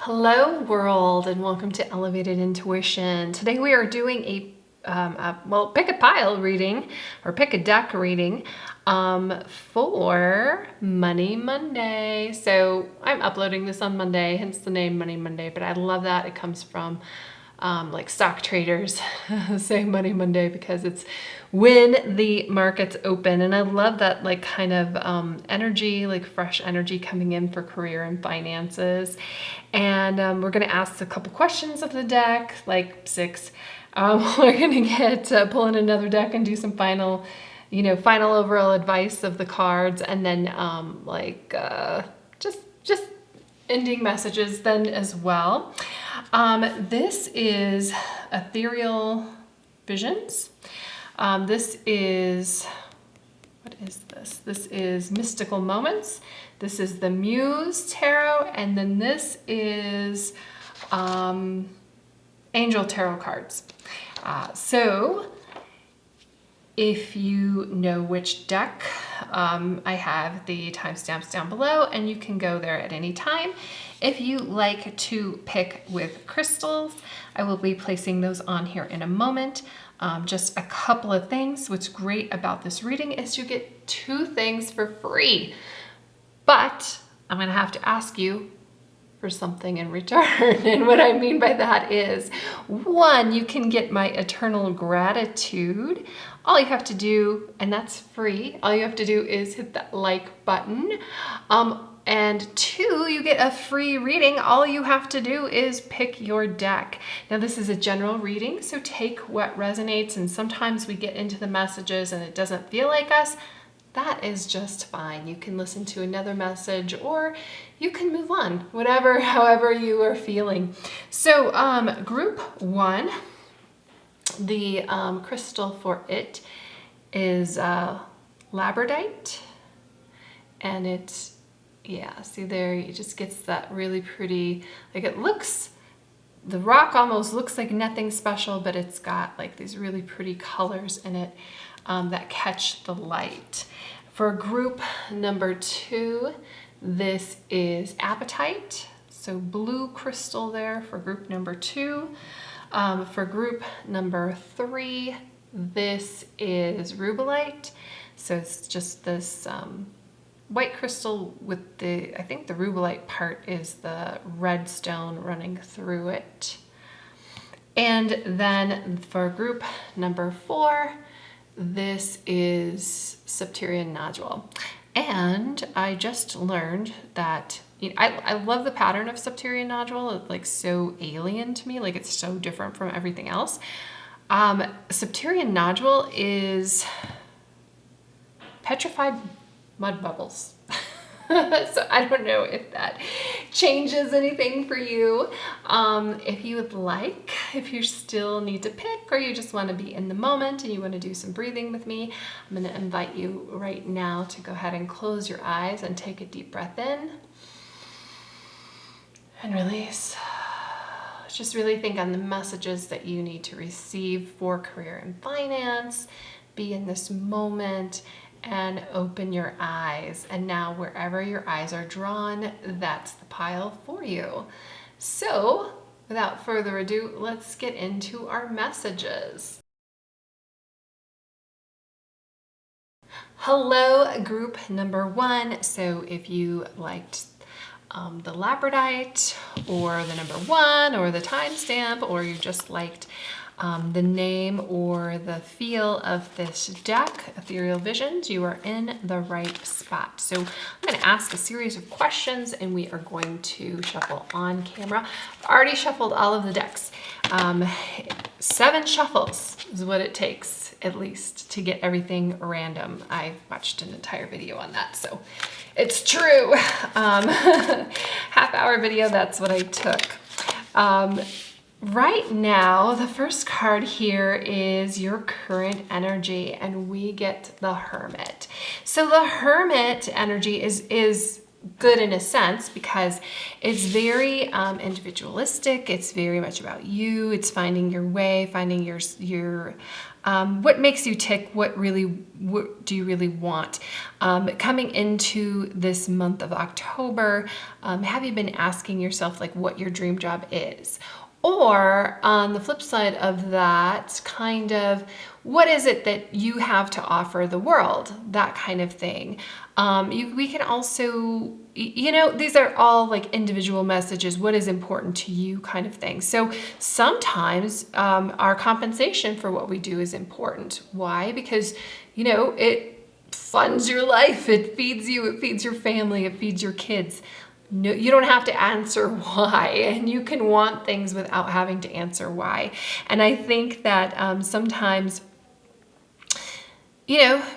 Hello world, and welcome to Elevated Intuition. Today we are doing well, pick a pile reading or pick a deck reading for Money Monday. So I'm uploading this on Monday, hence the name Money Monday, but I love that it comes from like stock traders say Money Monday because it's when the markets open. And I love that like kind of energy, like fresh energy coming in for career and finances. And we're going to ask a couple questions of the deck, like 6. We're going to get pull in another deck and do some final overall advice of the cards, and then just ending messages then as well. This is Ethereal Visions. This is, what is this? This is Mystical Moments. This is the Muse Tarot, and then this is Angel Tarot cards. So if you know which deck, I have the timestamps down below and you can go there at any time. If you like to pick with crystals, I will be placing those on here in a moment. Just a couple of things. What's great about this reading is you get 2 things for free, but I'm gonna have to ask you for something in return. And what I mean by that is, 1, you can get my eternal gratitude. All you have to do, and that's free, all you have to do is hit that like button. And 2, you get a free reading. All you have to do is pick your deck. Now this is a general reading, so take what resonates, and sometimes we get into the messages and it doesn't feel like us. That is just fine. You can listen to another message or you can move on, however you are feeling. So group 1, the crystal for it is labradorite, and it's, yeah, see there, it just gets that really pretty, like it looks, the rock almost looks like nothing special, but it's got like these really pretty colors in it that catch the light. For group number 2, this is apatite, so blue crystal there for group number 2. For group number 3, this is rubellite, so it's just this white crystal with I think the rubellite part is the red stone running through it. And then for group number 4, this is Septarian nodule. And I just learned that, I love the pattern of Septarian nodule. It's like so alien to me, like it's so different from everything else. Septarian nodule is petrified mud bubbles. So I don't know if that changes anything for you. If you would like, if you still need to pick or you just want to be in the moment and you want to do some breathing with me, I'm going to invite you right now to go ahead and close your eyes and take a deep breath in and release. Just really think on the messages that you need to receive for career and finance. Be in this moment and open your eyes. And now wherever your eyes are drawn, that's the pile for you. So without further ado, let's get into our messages. Hello, group number 1. So if you liked the labradorite or the number 1 or the timestamp, or you just liked the name or the feel of this deck, Ethereal Visions, you are in the right spot. So I'm going to ask a series of questions and we are going to shuffle on camera. I've already shuffled all of the decks. 7 shuffles is what it takes, at least, to get everything random. I watched an entire video on that, so it's true. Half-hour video, that's what I took. Right now, the first card here is your current energy, and we get the Hermit. So the Hermit energy is good in a sense because it's very individualistic. It's very much about you. It's finding your way, finding your what makes you tick. What do you really want? Coming into this month of October, have you been asking yourself like what your dream job is? Or on the flip side of that, kind of, what is it that you have to offer the world? That kind of thing. We can also, these are all like individual messages. What is important to you kind of thing. So sometimes our compensation for what we do is important. Why? Because, it funds your life. It feeds you. It feeds your family. It feeds your kids. No, you don't have to answer why, and you can want things without having to answer why. And I think that sometimes,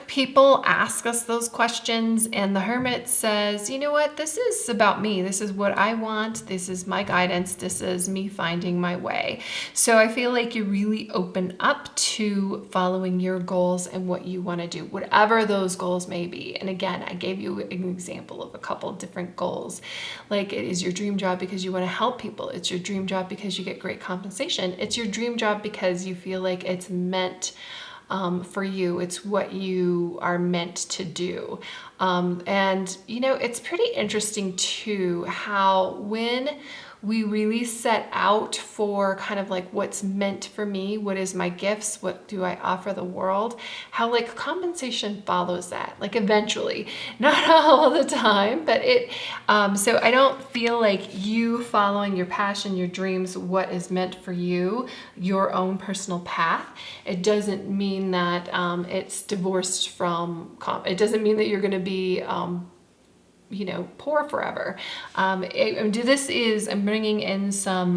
people ask us those questions, and the hermit says, you know what, this is about me. This is what I want. This is my guidance. This is me finding my way. So I feel like you really open up to following your goals and what you want to do, whatever those goals may be. And again, I gave you an example of a couple different goals. Like, it is your dream job because you want to help people. It's your dream job because you get great compensation. It's your dream job because you feel like it's meant for you. It's what you are meant to do. And, it's pretty interesting too, how when we really set out for kind of like what's meant for me, what is my gifts, what do I offer the world, how like compensation follows that, like eventually, not all the time, but so I don't feel like you following your passion, your dreams, what is meant for you, your own personal path. It doesn't mean that it's divorced from, it doesn't mean that you're going to be poor forever. I'm bringing in some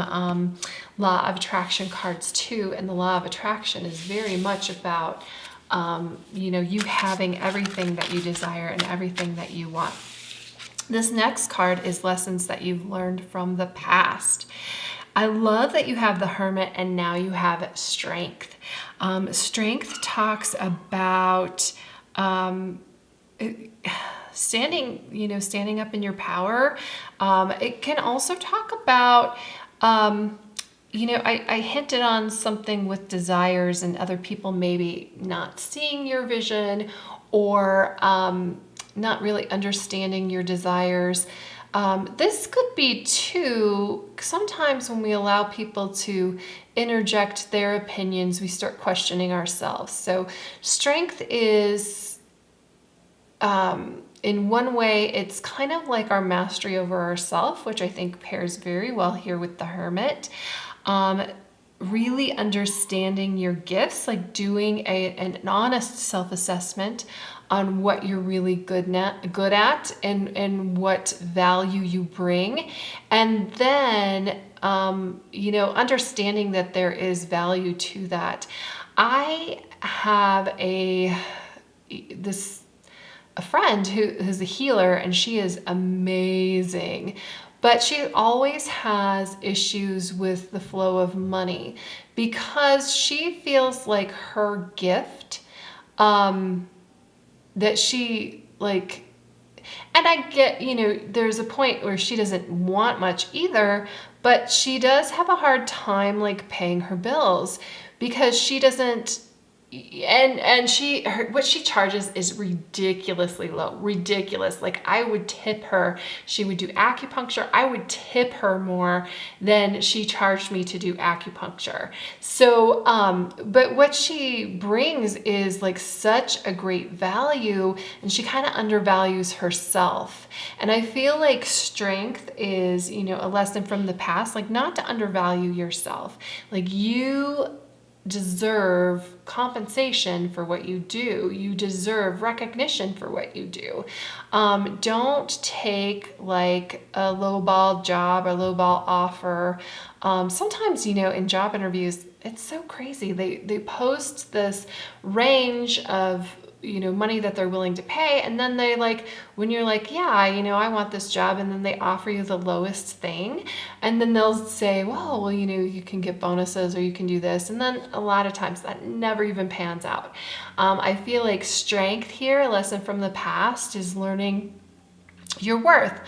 law of attraction cards too, and the law of attraction is very much about, you having everything that you desire and everything that you want. This next card is lessons that you've learned from the past. I love that you have the Hermit and now you have Strength. Strength talks about standing up in your power. It can also talk about, I hinted on something with desires and other people maybe not seeing your vision or not really understanding your desires. This could be too, sometimes when we allow people to interject their opinions, we start questioning ourselves. So Strength is, in one way, it's kind of like our mastery over ourself, which I think pairs very well here with the Hermit. Really understanding your gifts, like doing an honest self-assessment on what you're really good at and what value you bring. And then, understanding that there is value to that. I have a friend who's a healer, and she is amazing, but she always has issues with the flow of money because she feels like her gift, that she like, and I get, there's a point where she doesn't want much either, but she does have a hard time like paying her bills because she doesn't. And what she charges is ridiculously low, ridiculous. Like, I would tip her. She would do acupuncture. I would tip her more than she charged me to do acupuncture. So, but what she brings is like such a great value, and she kind of undervalues herself. And I feel like Strength is, a lesson from the past, like not to undervalue yourself. Like, you deserve compensation for what you do. You deserve recognition for what you do. Don't take like a lowball job or lowball offer. Sometimes, in job interviews, it's so crazy. They post this range of money that they're willing to pay, and then they like, when you're like, yeah, I want this job, and then they offer you the lowest thing, and then they'll say, well, you can get bonuses or you can do this, and then a lot of times that never even pans out. I feel like Strength here, a lesson from the past, is learning your worth.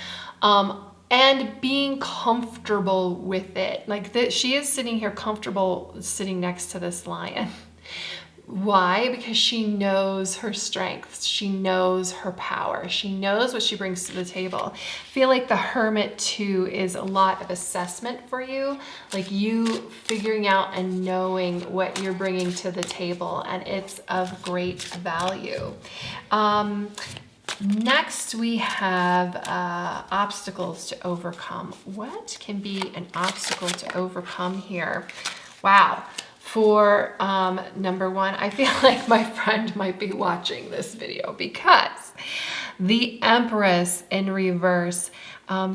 And being comfortable with it. Like she is sitting here comfortable sitting next to this lion. Why? Because she knows her strengths. She knows her power. She knows what she brings to the table. I feel like the Hermit too is a lot of assessment for you, like you figuring out and knowing what you're bringing to the table, and it's of great value. Next, we have obstacles to overcome. What can be an obstacle to overcome here? Wow. For number one, I feel like my friend might be watching this video because the Empress in reverse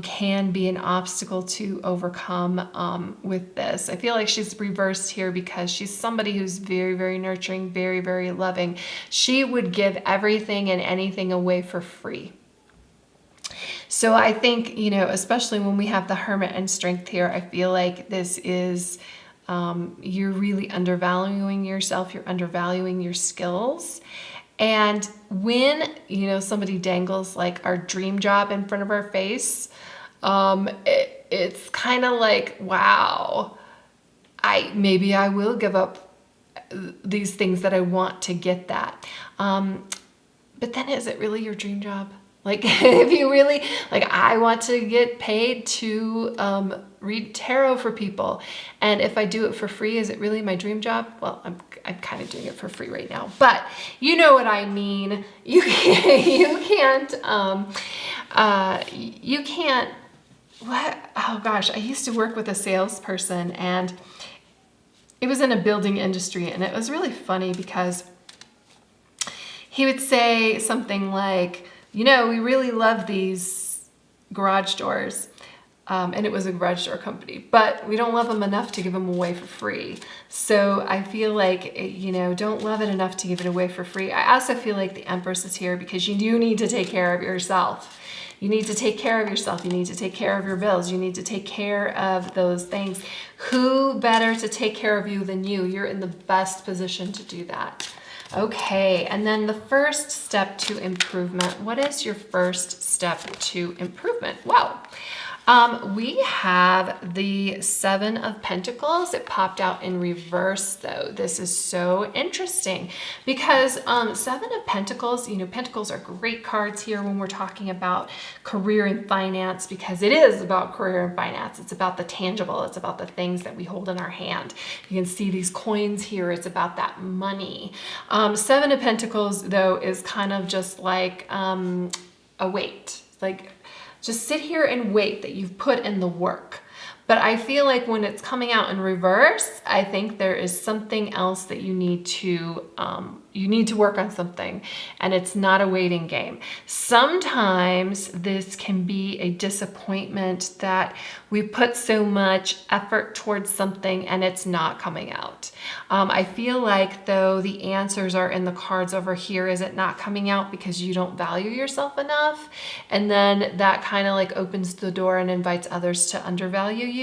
can be an obstacle to overcome with this. I feel like she's reversed here because she's somebody who's very, very nurturing, very, very loving. She would give everything and anything away for free. So I think, you know, especially when we have the Hermit and Strength here, I feel like this is... you're really undervaluing yourself, you're undervaluing your skills. And when, you know, somebody dangles like our dream job in front of our face, it's kind of like, wow, maybe I will give up these things that I want to get that. But then is it really your dream job? Like, if you really, like, I want to get paid to read tarot for people. And if I do it for free, is it really my dream job? Well, I'm kind of doing it for free right now, but you know what I mean. You can't, what? Oh gosh, I used to work with a salesperson, and it was in a building industry, and it was really funny because he would say something like, you know, we really love these garage doors. And it was a garage door company, but we don't love them enough to give them away for free. So I feel like, you know, don't love it enough to give it away for free. I also feel like the Empress is here because you do need to take care of yourself. You need to take care of yourself. You need to take care of your bills. You need to take care of those things. Who better to take care of you than you? You're in the best position to do that. Okay, and then the first step to improvement. What is your first step to improvement? Well, we have the Seven of Pentacles. It popped out in reverse though. This is so interesting because Seven of Pentacles, you know, Pentacles are great cards here when we're talking about career and finance, because it is about career and finance. It's about the tangible. It's about the things that we hold in our hand. You can see these coins here. It's about that money. Seven of Pentacles though is kind of just like a weight, like just sit here and wait that you've put in the work. But I feel like when it's coming out in reverse, I think there is something else that you need to work on something, and it's not a waiting game. Sometimes this can be a disappointment that we put so much effort towards something and it's not coming out. I feel like though the answers are in the cards over here. Is it not coming out because you don't value yourself enough? And then that kind of like opens the door and invites others to undervalue you.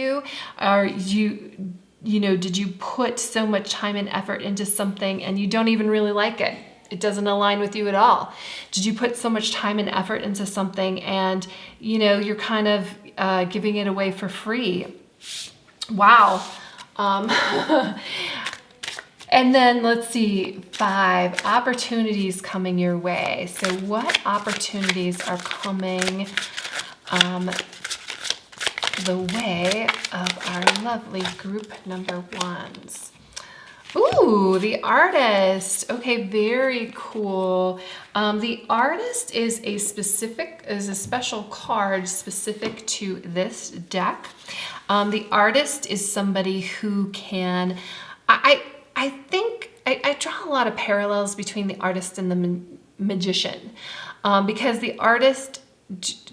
Are you know, did you put so much time and effort into something and you don't even really like it? It doesn't align with you at all. Did you put so much time and effort into something and, you know, you're kind of giving it away for free? Wow. And then let's see, 5 opportunities coming your way. So what opportunities are coming the way of our lovely group number ones? Ooh, the Artist. Okay, very cool. The Artist is a special card specific to this deck. The Artist is somebody who can, I think I draw a lot of parallels between the Artist and the Magician, because the Artist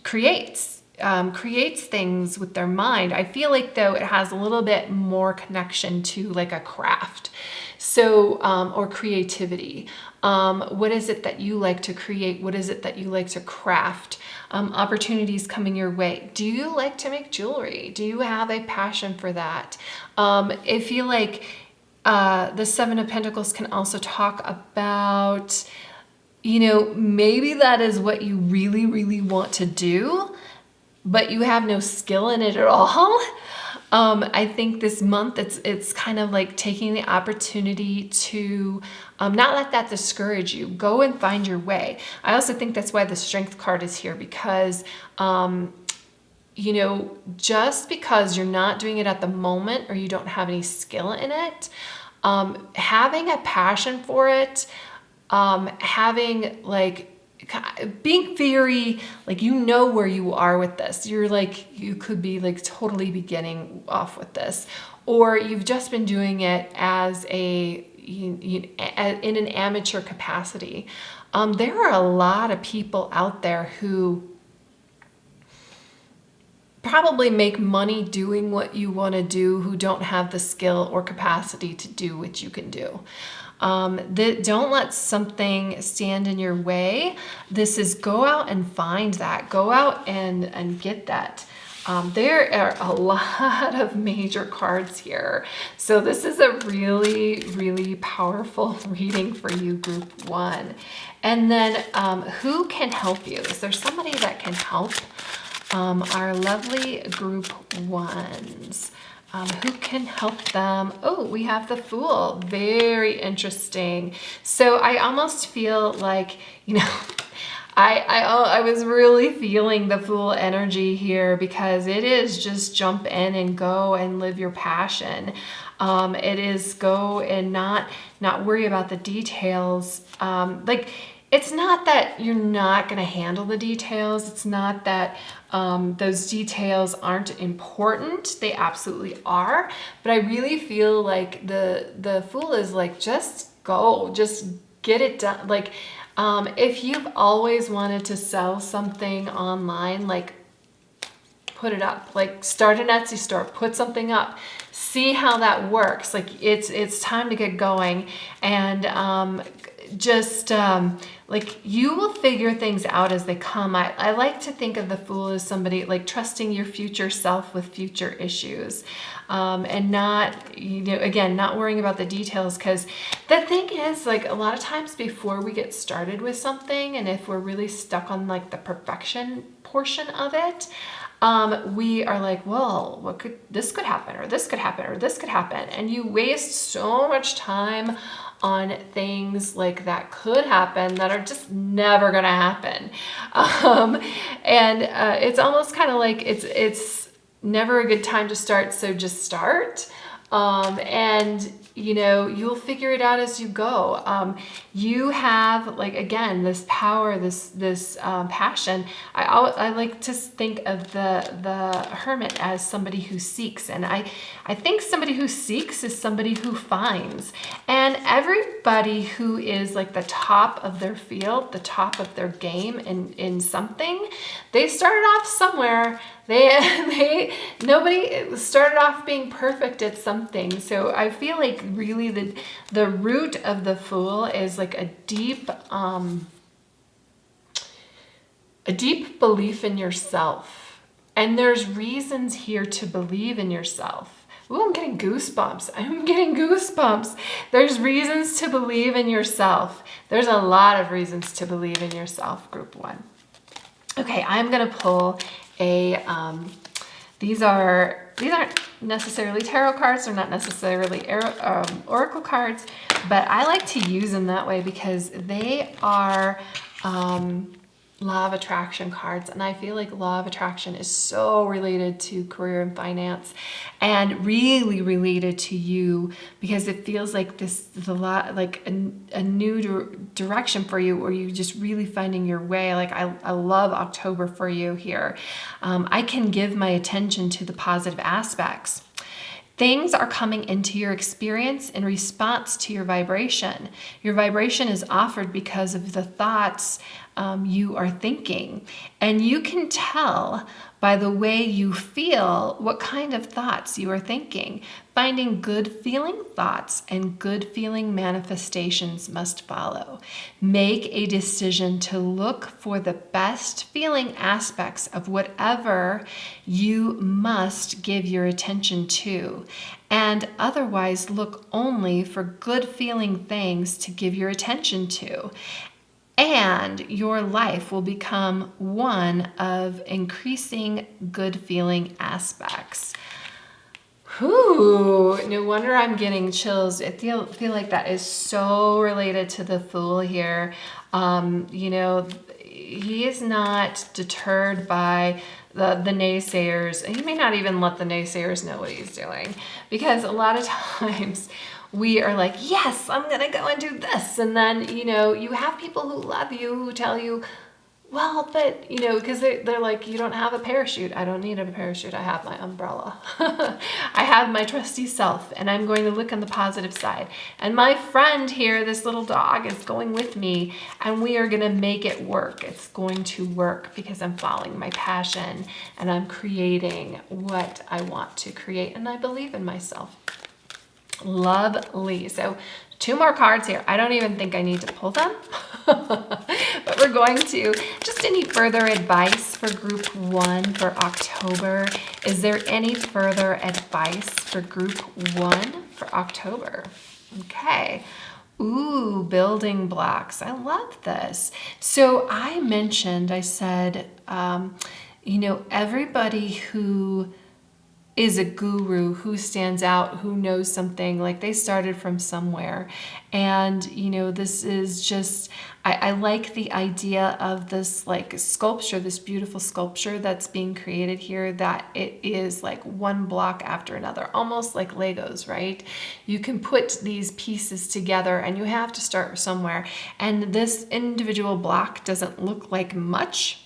creates things with their mind. I feel like though it has a little bit more connection to like a craft, so or creativity. What is it that you like to create? What is it that you like to craft? Opportunities coming your way. Do you like to make jewelry? Do you have a passion for that? I feel like the Seven of Pentacles can also talk about you know, maybe that is what you really, really want to do, but you have no skill in it at all. I think this month it's kind of like taking the opportunity to not let that discourage you. Go and find your way. I also think that's why the Strength card is here, because you know, just because you're not doing it at the moment or you don't have any skill in it, having a passion for it, having like being very, like, you know where you are with this. You're like, you could be like totally beginning off with this, or you've just been doing it as a, in an amateur capacity. There are a lot of people out there who probably make money doing what you want to do, who don't have the skill or capacity to do what you can do. Don't let something stand in your way. This is go out and find that. Go out and get that. There are a lot of major cards here. So this is a really, really powerful reading for you, group 1. And then who can help you? Is there somebody that can help our lovely group 1s? Who can help them? Oh, we have the Fool. Very interesting. So I almost feel like, you know, I was really feeling the Fool energy here, because it is just jump in and go and live your passion. It is go and not worry about the details. Like, it's not that you're not going to handle the details. It's not that those details aren't important. They absolutely are. But I really feel like the Fool is like, just go, just get it done. Like, if you've always wanted to sell something online, like, put it up. Like, start an Etsy store, put something up, see how that works. Like, it's time to get going, and like, you will figure things out as they come. I like to think of the Fool as somebody like trusting your future self with future issues, and not, you know, again, not worrying about the details. Because the thing is, like, a lot of times before we get started with something, and if we're really stuck on like the perfection portion of it, we are like, well, this could happen, or this could happen, or this could happen. And you waste so much time on things like that could happen that are just never gonna happen. It's almost kind of like it's never a good time to start, so just start. And you know, you'll figure it out as you go. You have, like, again, this power, this passion. I like to think of the hermit as somebody who seeks, and I think somebody who seeks is somebody who finds. And everybody who is like the top of their field, the top of their game in something, they started off somewhere. Nobody started off being perfect at something. So I feel like really the root of the Fool is like a deep belief in yourself. And there's reasons here to believe in yourself. Ooh, I'm getting goosebumps. There's reasons to believe in yourself. There's a lot of reasons to believe in yourself, group 1. Okay, I'm gonna pull these aren't necessarily tarot cards. They're not necessarily oracle cards, but I like to use them that way because they are law of attraction cards. And I feel like law of attraction is so related to career and finance, and really related to you, because it feels like this is a lot like a new direction for you, or you just really finding your way. Like, I love October for you here. I can give my attention to the positive aspects. Things are coming into your experience in response to your vibration. Your vibration is offered because of the thoughts you are thinking. And you can tell by the way you feel what kind of thoughts you are thinking. Finding good feeling thoughts and good feeling manifestations must follow. Make a decision to look for the best feeling aspects of whatever you must give your attention to, and otherwise look only for good feeling things to give your attention to. and your life will become one of increasing good feeling aspects. Whew, no wonder I'm getting chills. I feel like that is so related to the Fool here. You know, he is not deterred by the naysayers. He may not even let the naysayers know what he's doing, because a lot of times we are like, yes, I'm gonna go and do this. And then, you know, you have people who love you who tell you, well, but, you know, because they're like, you don't have a parachute. I don't need a parachute. I have my umbrella. I have my trusty self, and I'm going to look on the positive side. And my friend here, this little dog, is going with me, and we are going to make it work. It's going to work because I'm following my passion, and I'm creating what I want to create, and I believe in myself. Lovely. So 2 more cards here. I don't even think I need to pull them, but we're going to. Just any further advice for group 1 for October? Is there any further advice for group 1 for October? Okay. Ooh, building blocks. I love this. So I said, you know, everybody who is a guru, who stands out, who knows something, like they started from somewhere. And, you know, this is just, I like the idea of this like sculpture, this beautiful sculpture that's being created here, that it is like one block after another, almost like Legos, right? You can put these pieces together and you have to start somewhere. And this individual block doesn't look like much,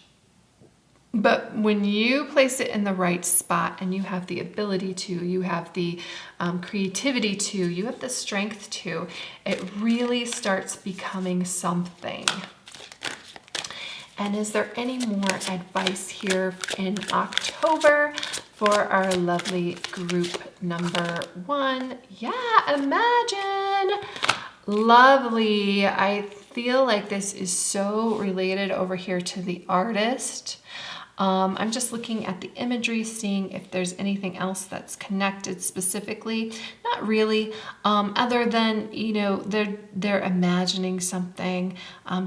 but when you place it in the right spot and you have the ability to, you have the creativity to, you have the strength to, it really starts becoming something. And is there any more advice here in October for our lovely group number 1? Yeah, imagine. Lovely. I feel like this is so related over here to the artist. I'm just looking at the imagery, seeing if there's anything else that's connected specifically. Not really, other than, you know, they're imagining something,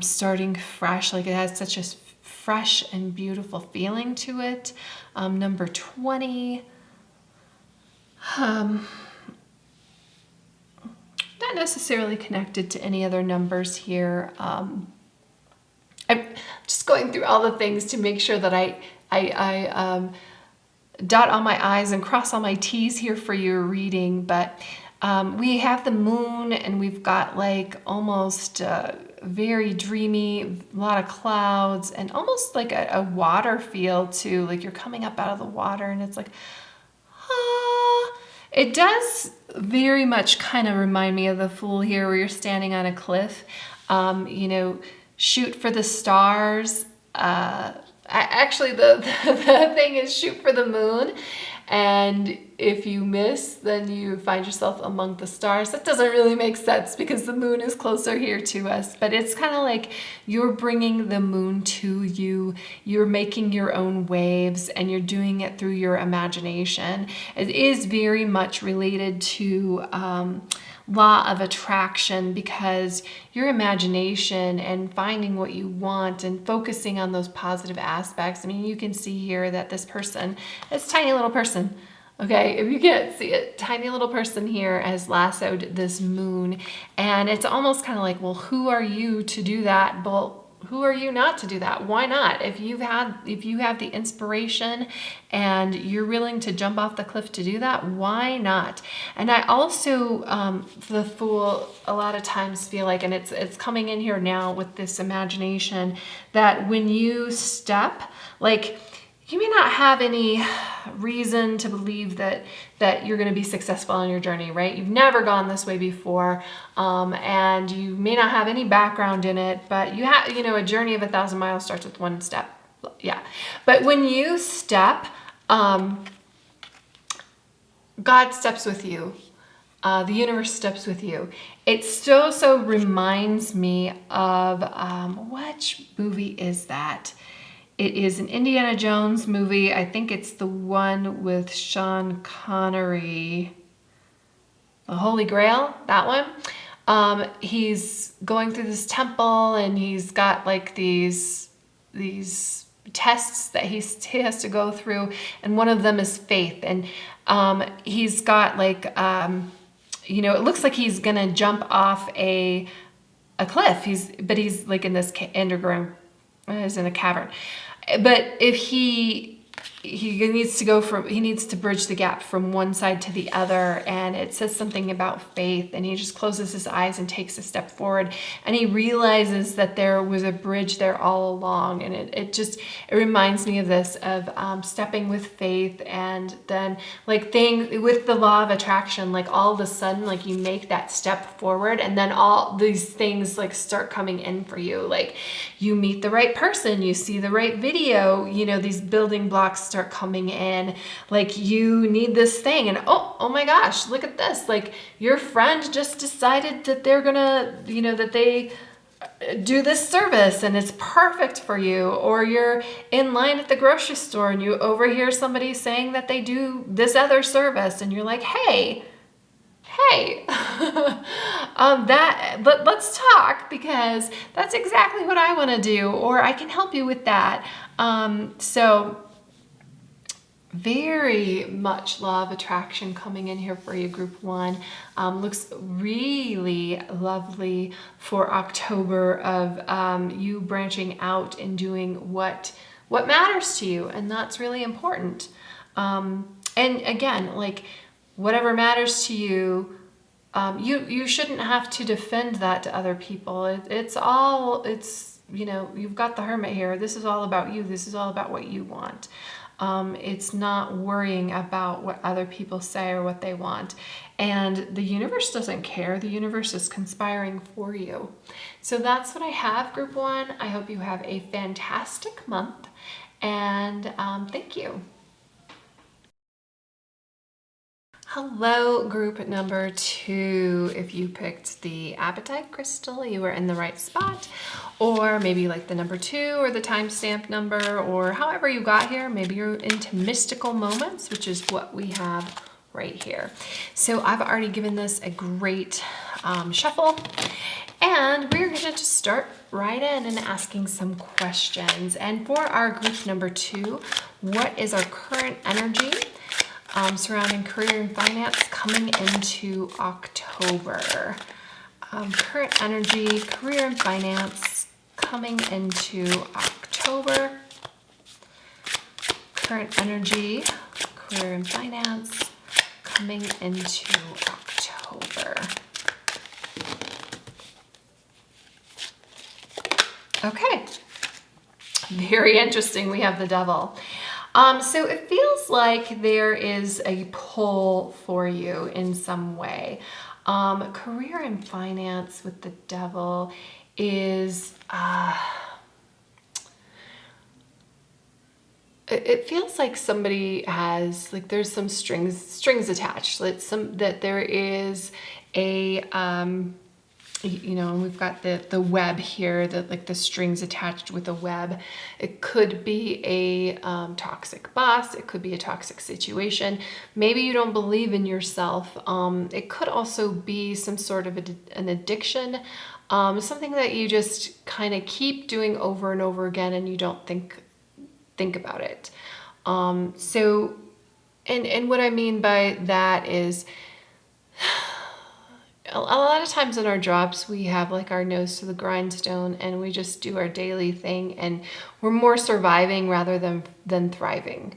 starting fresh, like it has such a fresh and beautiful feeling to it. Number 20. Not necessarily connected to any other numbers here. I'm just going through all the things to make sure that I dot all my I's and cross all my T's here for your reading. But we have the moon, and we've got like almost very dreamy, a lot of clouds, and almost like a water feel too. Like you're coming up out of the water, and it's like, ah. It does very much kind of remind me of the Fool here, where you're standing on a cliff. You know, shoot for the stars. Actually, the thing is shoot for the moon. And if you miss, then you find yourself among the stars. That doesn't really make sense because the moon is closer here to us. But it's kind of like you're bringing the moon to you. You're making your own waves, and you're doing it through your imagination. It is very much related to law of attraction, because your imagination and finding what you want and focusing on those positive aspects. I mean, you can see here that this person, this tiny little person, okay, if you can't see it, tiny little person here has lassoed this moon, and it's almost kind of like, well, who are you to do that? Well, who are you not to do that? Why not? If you have the inspiration and you're willing to jump off the cliff to do that, why not? And I also, the Fool, a lot of times feel like, and it's coming in here now with this imagination, that when you step, like, you may not have any reason to believe that you're going to be successful on your journey, right? You've never gone this way before, and you may not have any background in it, but you have, you know, a journey of 1,000 miles starts with one step. Yeah. But when you step, God steps with you. The universe steps with you. It so reminds me of, which movie is that? It is an Indiana Jones movie. I think it's the one with Sean Connery. The Holy Grail, that one. He's going through this temple, and he's got like these tests that he has to go through, and one of them is faith. And he's got like it looks like he's gonna jump off a cliff. He's like in this underground, he's in a cavern. But if he needs to bridge the gap from one side to the other, and it says something about faith, and he just closes his eyes and takes a step forward, and he realizes that there was a bridge there all along. And it reminds me of this, of stepping with faith, and then like with the law of attraction, like all of a sudden, like you make that step forward, and then all these things like start coming in for you. Like you meet the right person, you see the right video, these building blocks start coming in. Like you need this thing, and oh my gosh, look at this. Like your friend just decided that they're gonna, that they do this service and it's perfect for you. Or you're in line at the grocery store and you overhear somebody saying that they do this other service, and you're like, hey, let's talk, because that's exactly what I want to do, or I can help you with that. So very much law of attraction coming in here for you, group 1. Looks really lovely for October, of you branching out and doing what matters to you, and that's really important. And again, like whatever matters to you, you shouldn't have to defend that to other people. You've got the Hermit here. This is all about you. This is all about what you want. It's not worrying about what other people say or what they want. And the universe doesn't care. The universe is conspiring for you. So that's what I have, group 1. I hope you have a fantastic month, and thank you. Hello, group number 2. If you picked the Appetite Crystal, you were in the right spot. Or maybe like the number 2 or the timestamp number, or however you got here. Maybe you're into mystical moments, which is what we have right here. So I've already given this a great shuffle, and we're going to just start right in and asking some questions. And for our group number 2, what is our current energy surrounding career and finance coming into October? Current energy, career and finance coming into October. Current energy, career and finance coming into October. Okay, very interesting. We have the Devil. So it feels like there is a pull for you in some way. Career and finance with the Devil is, it feels like somebody has, like there's some strings attached. That there is a, and we've got the web here, like the strings attached with a web. It could be a toxic boss. It could be a toxic situation. Maybe you don't believe in yourself. It could also be some sort of an addiction, something that you just kind of keep doing over and over again, and you don't think about it. So, and what I mean by that is, a lot of times in our jobs, we have like our nose to the grindstone, and we just do our daily thing, and we're more surviving rather than thriving.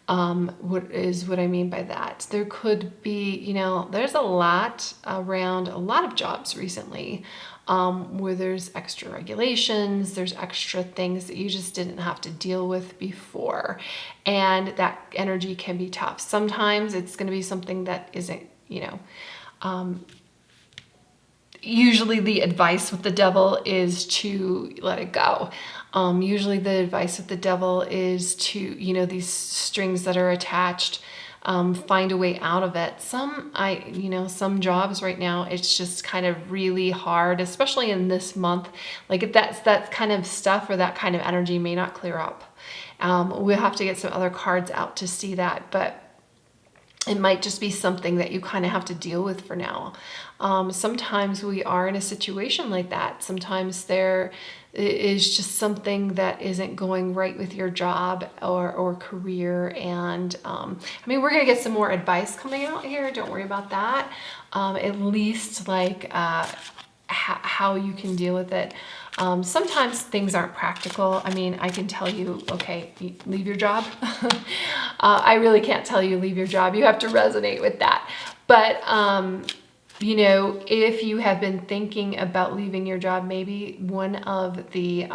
What I mean by that. There could be, there's a lot around a lot of jobs recently, where there's extra regulations, there's extra things that you just didn't have to deal with before. And that energy can be tough. Sometimes it's going to be something that isn't, usually the advice with the Devil is to let it go. Usually the advice with the Devil is to, these strings that are attached, find a way out of it. Some jobs right now, it's just kind of really hard, especially in this month. Like if that kind of stuff or that kind of energy may not clear up. We'll have to get some other cards out to see that, but it might just be something that you kind of have to deal with for now. Sometimes we are in a situation like that. Sometimes there is just something that isn't going right with your job or career. And I mean, we're going to get some more advice coming out here. Don't worry about that. At least like how you can deal with it. Sometimes things aren't practical. I mean, I can tell you, okay, leave your job. I really can't tell you leave your job. You have to resonate with that. But, you know, if you have been thinking about leaving your job, maybe one of the,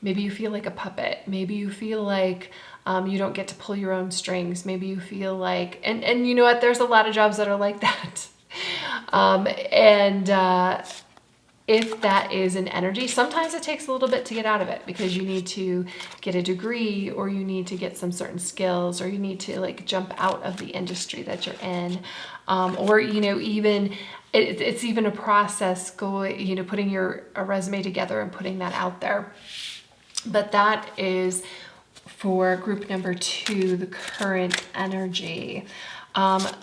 maybe you feel like a puppet. Maybe you feel like you don't get to pull your own strings. Maybe you feel like, and you know what, there's a lot of jobs that are like that. If that is an energy, sometimes it takes a little bit to get out of it because you need to get a degree, or you need to get some certain skills, or you need to like jump out of the industry that you're in. Or, you know, even it's even a process you know, putting a resume together and putting that out there. But that is for group number 2, the current energy.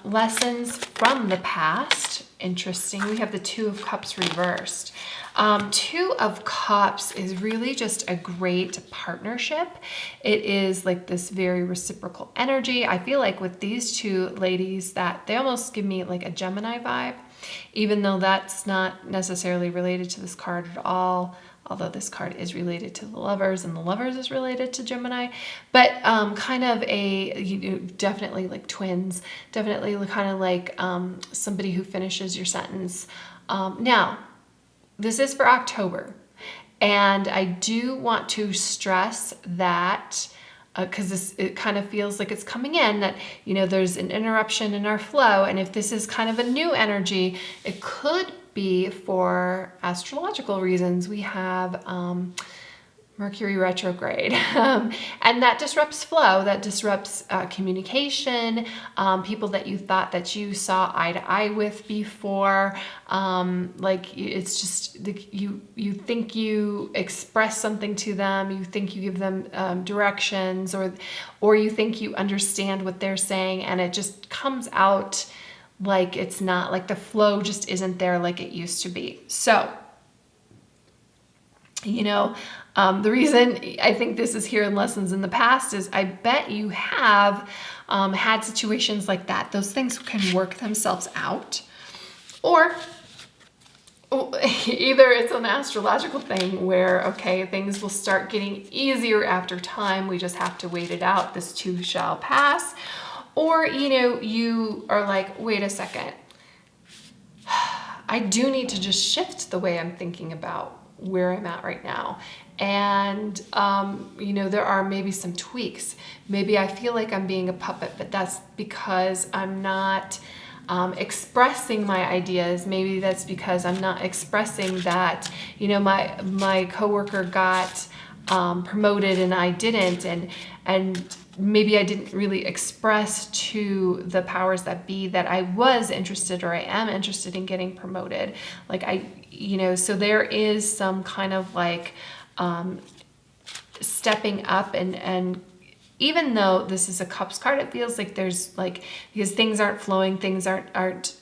Lessons from the past. Interesting. We have the 2 of Cups reversed. 2 of Cups is really just a great partnership. It is like this very reciprocal energy. I feel like with these 2 ladies that they almost give me like a Gemini vibe, even though that's not necessarily related to this card at all. Although this card is related to the Lovers, and the Lovers is related to Gemini, but kind of definitely like twins, definitely kind of like somebody who finishes your sentence. Now, this is for October, and I do want to stress that because it kind of feels like it's coming in that, you know, there's an interruption in our flow, and if this is kind of a new energy, it could be for astrological reasons. We have Mercury retrograde, and that disrupts flow, that disrupts communication, people that you thought that you saw eye to eye with before. Like it's just you think you express something to them, you think you give them directions, or you think you understand what they're saying, and it just comes out like it's not, like the flow just isn't there like it used to be. So, you know, the reason I think this is here in Lessons in the Past is I bet you have had situations like that. Those things can work themselves out, or either it's an astrological thing where, okay, things will start getting easier after time. We just have to wait it out. This too shall pass. Or, you know, you are like, wait a second, I do need to just shift the way I'm thinking about where I'm at right now. And, you know, there are maybe some tweaks. Maybe I feel like I'm being a puppet, but that's because I'm not expressing my ideas. Maybe that's because I'm not expressing that, you know, my coworker got promoted and I didn't, and maybe I didn't really express to the powers that be that I was interested or I am interested in getting promoted. Like you know, so there is some kind of like stepping up, and even though this is a Cups card, it feels like there's like, because things aren't flowing, things aren't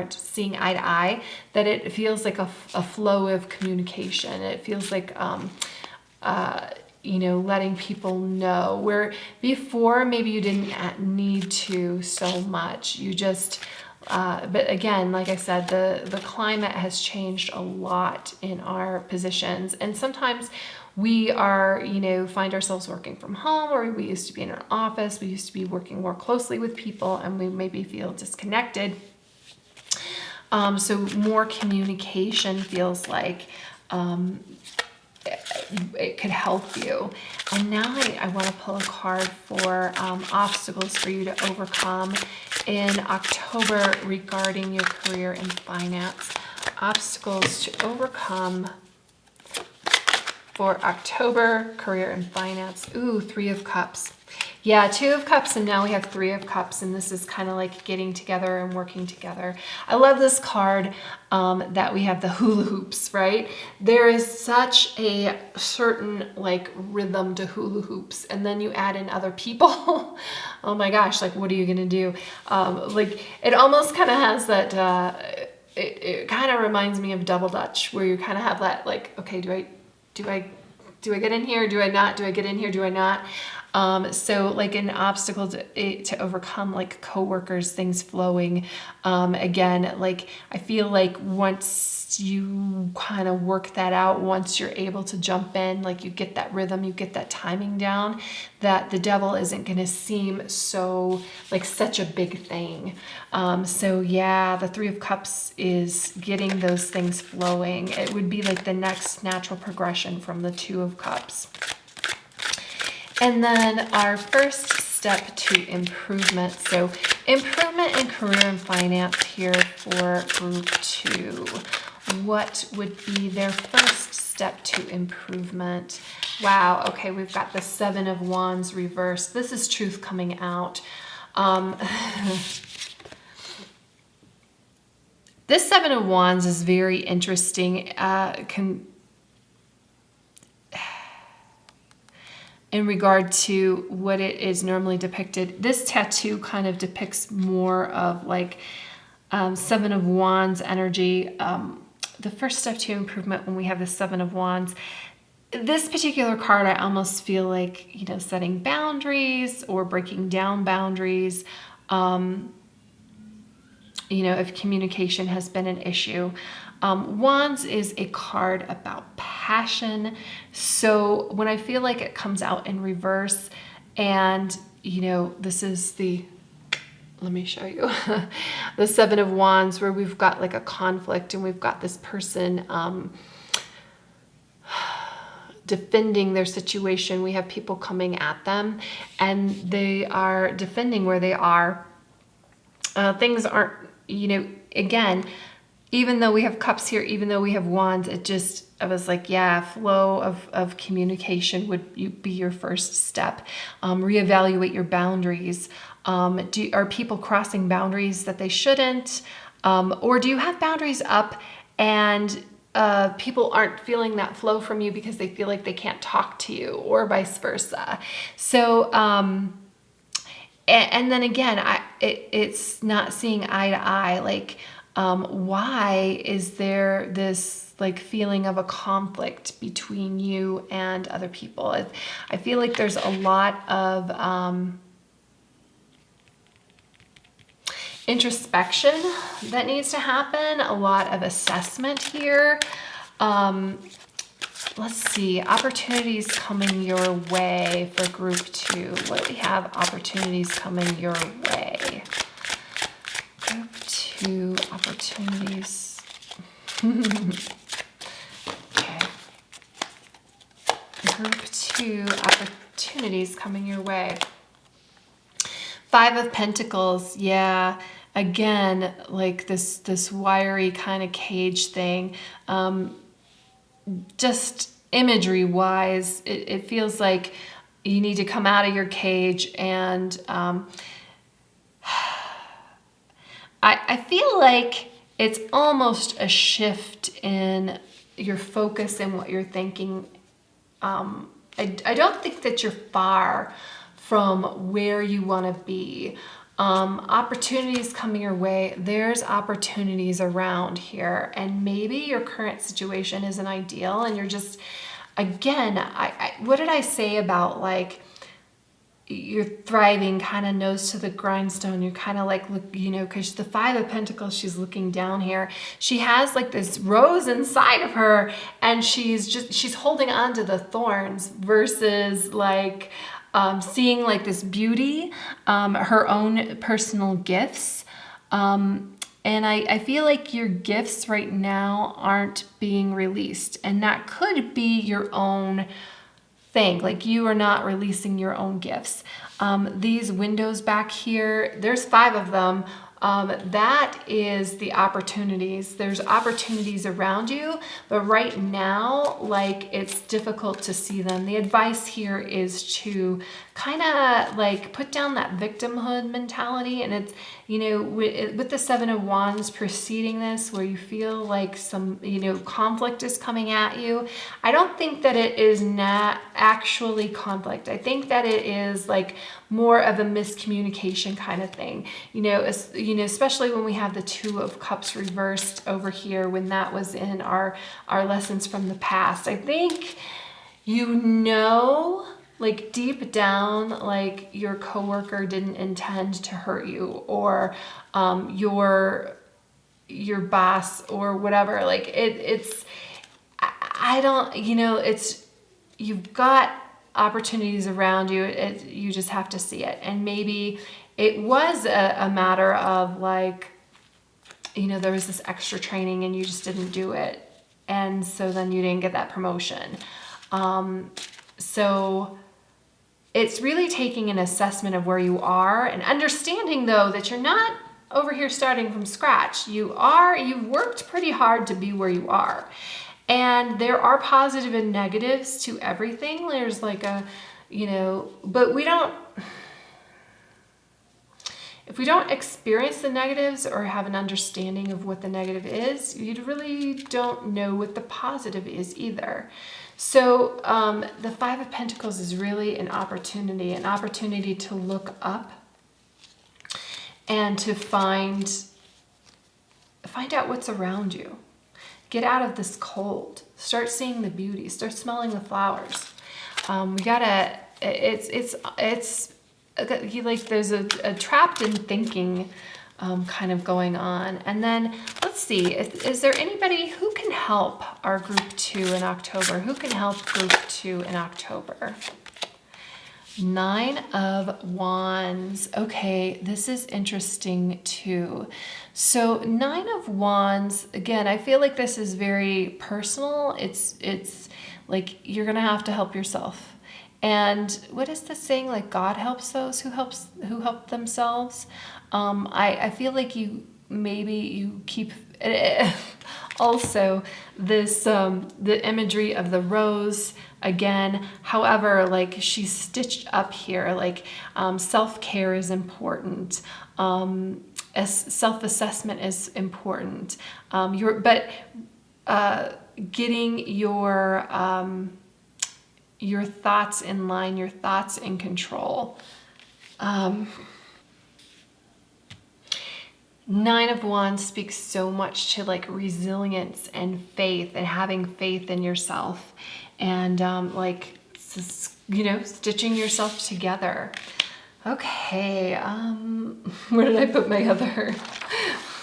seeing eye to eye, that it feels like a flow of communication. It feels like you know, letting people know, where before maybe you didn't need to so much. You just, but again, like I said, the climate has changed a lot in our positions. And sometimes we are, you know, find ourselves working from home, or we used to be in an office. We used to be working more closely with people, and we maybe feel disconnected. So more communication feels like, it could help you. And now I want to pull a card for obstacles for you to overcome in October regarding your career and finance. Obstacles to overcome for October, career and finance. Ooh, 3 of Cups. Yeah, 2 of Cups, and now we have 3 of Cups, and this is kind of like getting together and working together. I love this card that we have the hula hoops, right? There is such a certain like rhythm to hula hoops, and then you add in other people. Oh my gosh, like what are you gonna do? Like it almost kind of has that, it kind of reminds me of Double Dutch, where you kind of have that like, okay, do I get in here? Do I not? Do I get in here? Do I not? So like an obstacle to overcome, like coworkers, things flowing. Again, like I feel like once you kind of work that out, once you're able to jump in, like you get that rhythm, you get that timing down, that the devil isn't going to seem so like such a big thing. So yeah, the 3 of Cups is getting those things flowing. It would be like the next natural progression from the 2 of Cups. And then our first step to improvement. So improvement in career and finance here for group 2. What would be their first step to improvement? Wow, okay, we've got the 7 of Wands reversed. This is truth coming out. This 7 of Wands is very interesting. In regard to what it is normally depicted. This tattoo kind of depicts more of like 7 of Wands energy. The first step to improvement when we have the 7 of Wands. This particular card, I almost feel like, you know, setting boundaries or breaking down boundaries. You know, if communication has been an issue. Wands is a card about passion. So when I feel like it comes out in reverse and, you know, this is the, let me show you, the 7 of Wands where we've got like a conflict and we've got this person defending their situation. We have people coming at them and they are defending where they are. Things aren't, you know, again, even though we have Cups here, even though we have Wands, I was like, yeah, flow of communication would be your first step. Reevaluate your boundaries. Are people crossing boundaries that they shouldn't? Or do you have boundaries up and people aren't feeling that flow from you because they feel like they can't talk to you, or vice versa? So, and then again, it's not seeing eye to eye. Like, why is there this like feeling of a conflict between you and other people? I feel like there's a lot of introspection that needs to happen, a lot of assessment here. Let's see, opportunities coming your way for group 2. What do we have? Opportunities coming your way. Group 2, opportunities. Okay. Group 2, opportunities coming your way. 5 of Pentacles, yeah. Again, like this wiry kind of cage thing. Just imagery wise, it feels like you need to come out of your cage, and I feel like it's almost a shift in your focus and what you're thinking. I don't think that you're far from where you want to be. Opportunities coming your way. There's opportunities around here, and maybe your current situation isn't ideal and you're just, again, what did I say about like you're thriving, kind of nose to the grindstone? You're kind of like, look, you know, because the 5 of Pentacles, she's looking down here. She has like this rose inside of her and she's holding on to the thorns versus like seeing like this beauty, her own personal gifts. And I feel like your gifts right now aren't being released, and that could be your own thing. Like you are not releasing your own gifts. These windows back here, there's 5 of them. that is the opportunities. There's opportunities around you, but right now, like, it's difficult to see them. The advice here is to kind of like put down that victimhood mentality. And it's, you know, with the Seven of Wands preceding this, where you feel like some, you know, conflict is coming at you. I don't think that it is not actually conflict. I think that it is like more of a miscommunication kind of thing. You know, especially when we have the Two of Cups reversed over here, when that was in our lessons from the past. I think, you know, like deep down, like your coworker didn't intend to hurt you, or your boss or whatever. Like it's I don't, you know, it's, you've got opportunities around you. You just have to see it. And maybe it was a matter of like, you know, there was this extra training and you just didn't do it. And so then you didn't get that promotion. So it's really taking an assessment of where you are and understanding, though, that you're not over here starting from scratch. You've worked pretty hard to be where you are. And there are positive and negatives to everything. There's like a, you know, but if we don't experience the negatives or have an understanding of what the negative is, you really don't know what the positive is either. So the Five of Pentacles is really an opportunity to look up and to find out what's around you. Get out of this cold. Start seeing the beauty. Start smelling the flowers. It's like there's a trapped in thinking kind of going on. And then let's see, is there anybody who can help our group 2 in October? Who can help group 2 in October? 9 of Wands. Okay, this is interesting too. So 9 of Wands, again, I feel like this is very personal. It's like you're gonna have to help yourself. And what is this saying? Like, God helps those who help themselves. I feel like you keep also this the imagery of the rose again. However, like she's stitched up here. Like self-care is important. Self-assessment is important. Getting your thoughts in line, your thoughts in control. 9 of Wands speaks so much to like resilience and faith and having faith in yourself and like, you know, stitching yourself together. Okay, where did I put my other?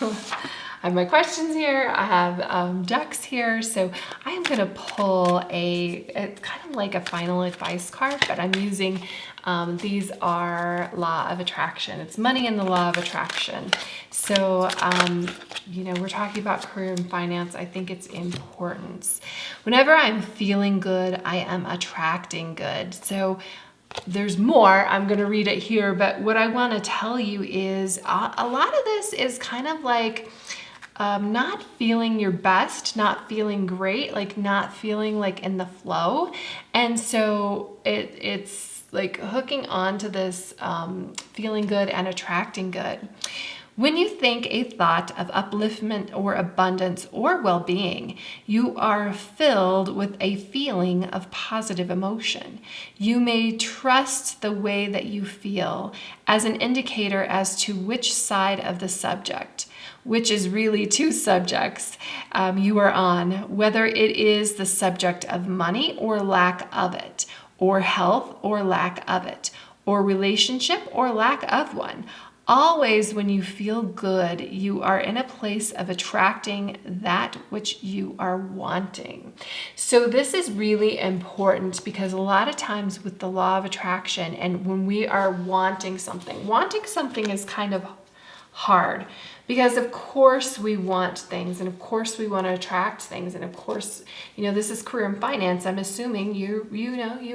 I have my questions here. I have decks here. So I am going to pull it's kind of like a final advice card, but I'm using, these are Law of Attraction. It's money and the Law of Attraction. So, you know, we're talking about career and finance. I think it's important. Whenever I'm feeling good, I am attracting good. So there's more. I'm going to read it here, but what I want to tell you is a lot of this is kind of like, not feeling your best, not feeling great, like not feeling like in the flow. And so it's like hooking on to this feeling good and attracting good. When you think a thought of upliftment or abundance or well-being, you are filled with a feeling of positive emotion. You may trust the way that you feel as an indicator as to which side of the subject, which is really 2 subjects you are on, whether it is the subject of money or lack of it, or health or lack of it, or relationship or lack of one. Always when you feel good, you are in a place of attracting that which you are wanting. So this is really important because a lot of times with the Law of Attraction and when we are wanting something is kind of hard Because of course we want things, and of course we want to attract things, and of course, this is career and finance. I'm assuming you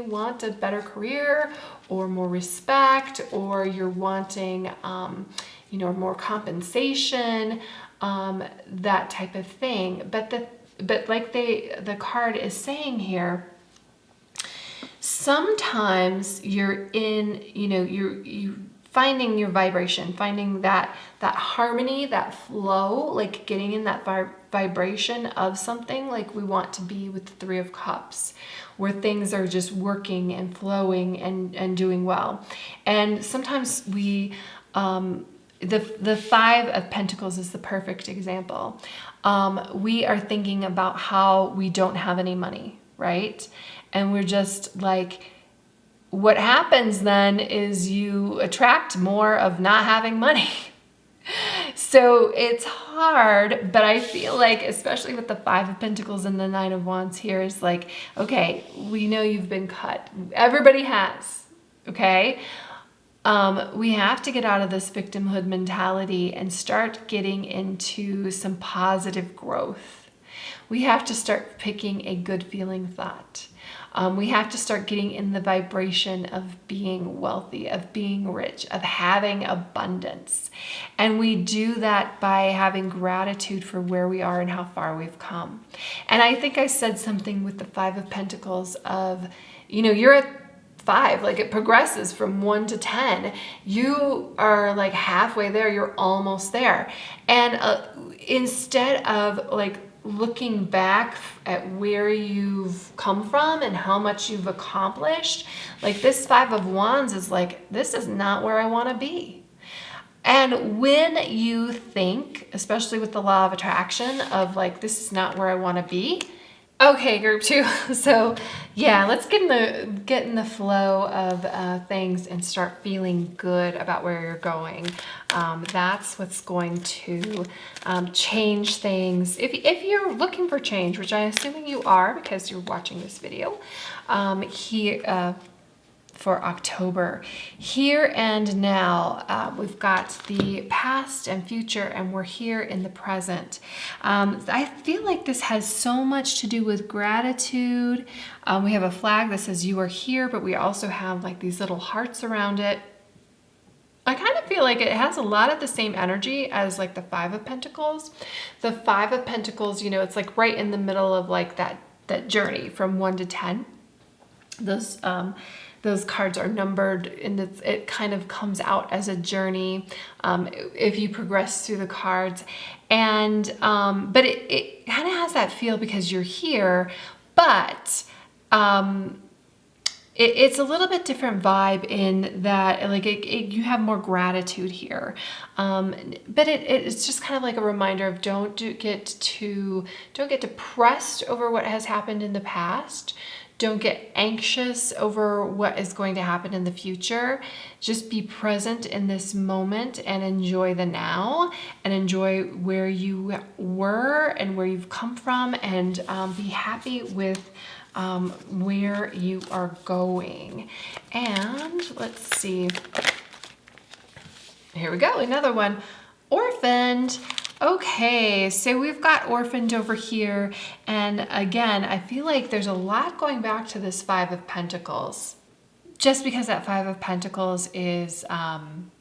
want a better career or more respect, or you're wanting more compensation, that type of thing. But like the card is saying here, sometimes you're in, you finding your vibration, finding that harmony, that flow, like getting in that vibration of something. Like we want to be with the Three of Cups, where things are just working and flowing and doing well. And sometimes we, the Five of Pentacles is the perfect example. We are thinking about how we don't have any money, right? And we're just like, what happens then is you attract more of not having money. So it's hard, but I feel like, especially with the Five of Pentacles and the Nine of Wands here, is like, okay, we know you've been cut. Everybody has, okay? We have to get out of this victimhood mentality and start getting into some positive growth. We have to start picking a good feeling thought. We have to start getting in the vibration of being wealthy, of being rich, of having abundance. And we do that by having gratitude for where we are and how far we've come. And I think I said something with the Five of Pentacles of, you're at 5, like it progresses from 1 to 10. You are like halfway there, you're almost there. And instead of like looking back at where you've come from and how much you've accomplished, like this Five of Wands is like, this is not where I want to be. And when you think, especially with the law of attraction, of like, this is not where I want to be. Okay, group 2. So yeah, let's get in the flow of things and start feeling good about where you're going. That's what's going to change things. If you're looking for change, which I'm assuming you are because you're watching this video, for October. Here and now, we've got the past and future, and we're here in the present. I feel like this has so much to do with gratitude. We have a flag that says you are here, but we also have like these little hearts around it. I kind of feel like it has a lot of the same energy as like the Five of Pentacles. The Five of Pentacles, it's like right in the middle of like that journey from 1 to 10. Those cards are numbered, and it kind of comes out as a journey if you progress through the cards. And but it kind of has that feel because you're here, but it's a little bit different vibe in that like you have more gratitude here. But it's just kind of like a reminder of don't get depressed over what has happened in the past. Don't get anxious over what is going to happen in the future. Just be present in this moment and enjoy the now, and enjoy where you were and where you've come from, and be happy with where you are going. And let's see. Here we go, another one. Orphaned. Okay, so we've got orphaned over here, and again, I feel like there's a lot going back to this Five of Pentacles, just because that Five of Pentacles is kind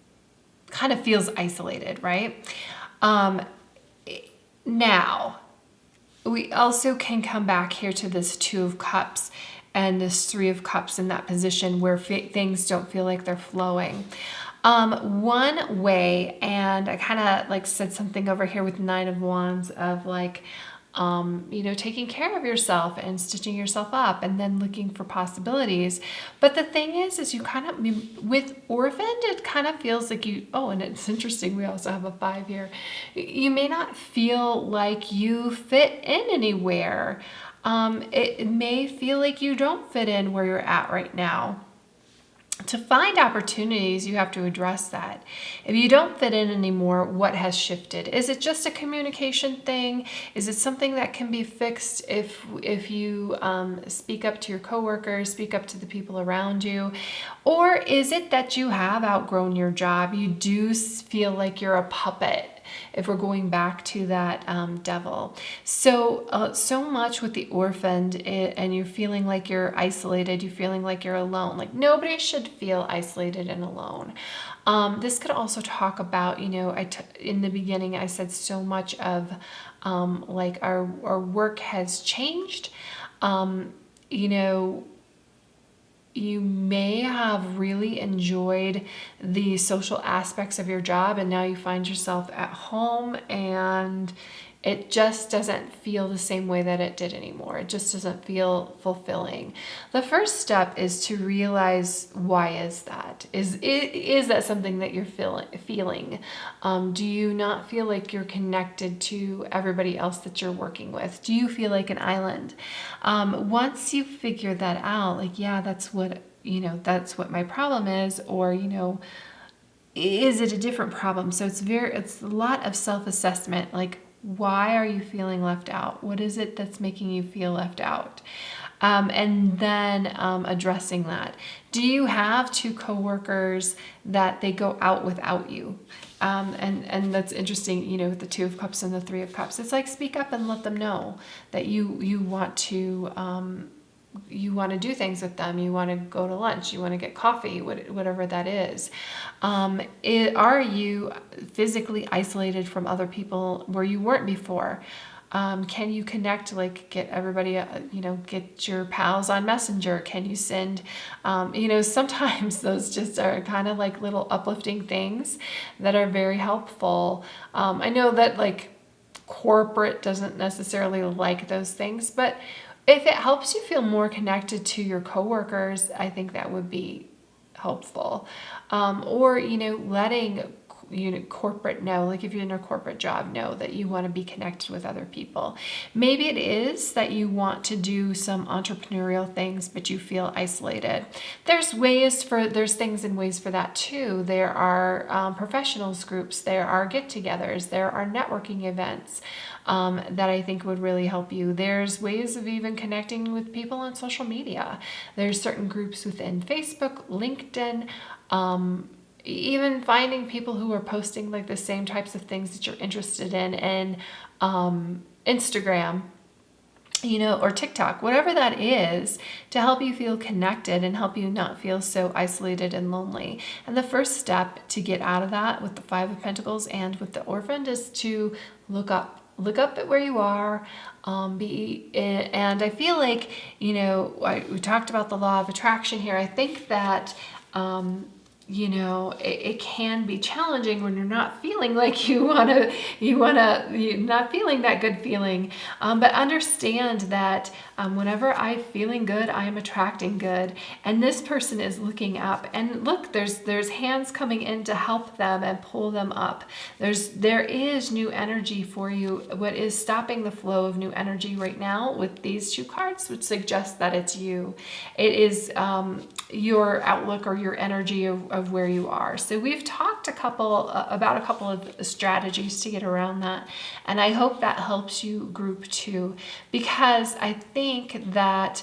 of feels isolated, right? Now, we also can come back here to this Two of Cups and this Three of Cups in that position where things don't feel like they're flowing. One way, and I kind of like said something over here with Nine of Wands of like, taking care of yourself and stitching yourself up and then looking for possibilities. But the thing is you kind of, with orphaned, it kind of feels like and it's interesting, we also have a 5 here. You may not feel like you fit in anywhere. It may feel like you don't fit in where you're at right now. To find opportunities, you have to address that. If you don't fit in anymore, what has shifted? Is it just a communication thing? Is it something that can be fixed if you speak up to your coworkers, speak up to the people around you? Or is it that you have outgrown your job? You do feel like you're a puppet if we're going back to that devil. So much with the orphaned, and you're feeling like you're isolated, you're feeling like you're alone. Like nobody should feel isolated and alone. This could also talk about, in the beginning I said so much of like our work has changed. You may have really enjoyed the social aspects of your job, and now you find yourself at home and it just doesn't feel the same way that it did anymore. It just doesn't feel fulfilling. The first step is to realize, why is that? Is that something that you're feeling? Do you not feel like you're connected to everybody else that you're working with? Do you feel like an island? Once you figure that out, like, yeah, that's what my problem is, or, is it a different problem? So it's a lot of self-assessment, like, why are you feeling left out? What is it that's making you feel left out? And then addressing that. Do you have two coworkers that they go out without you? And that's interesting, with the Two of Cups and the Three of Cups. It's like, speak up and let them know that you want to do things with them. You want to go to lunch. You want to get coffee, whatever that is. Are you physically isolated from other people where you weren't before? Can you connect, like get everybody, get your pals on Messenger? Can you send, sometimes those just are kind of like little uplifting things that are very helpful. I know that like corporate doesn't necessarily like those things, but if it helps you feel more connected to your coworkers, I think that would be helpful. Or, letting corporate know, like if you're in a corporate job, know that you want to be connected with other people. Maybe it is that you want to do some entrepreneurial things, but you feel isolated. There's things and ways for that too. There are professionals groups, there are get-togethers, there are networking events that I think would really help you. There's ways of even connecting with people on social media. There's certain groups within Facebook, LinkedIn, even finding people who are posting like the same types of things that you're interested in, and Instagram, or TikTok, whatever that is, to help you feel connected and help you not feel so isolated and lonely. And the first step to get out of that with the Five of Pentacles and with the Orphaned is to look up at where you are. And I feel like, we talked about the law of attraction here. I think that, it can be challenging when you're not feeling like you're not feeling that good feeling. But understand that whenever I'm feeling good, I am attracting good. And this person is looking up, and look, there's hands coming in to help them and pull them up. There is new energy for you. What is stopping the flow of new energy right now with these two cards would suggest that it's you. It is your outlook or your energy of where you are. So we've talked about a couple of strategies to get around that, and I hope that helps you, group 2, because I think that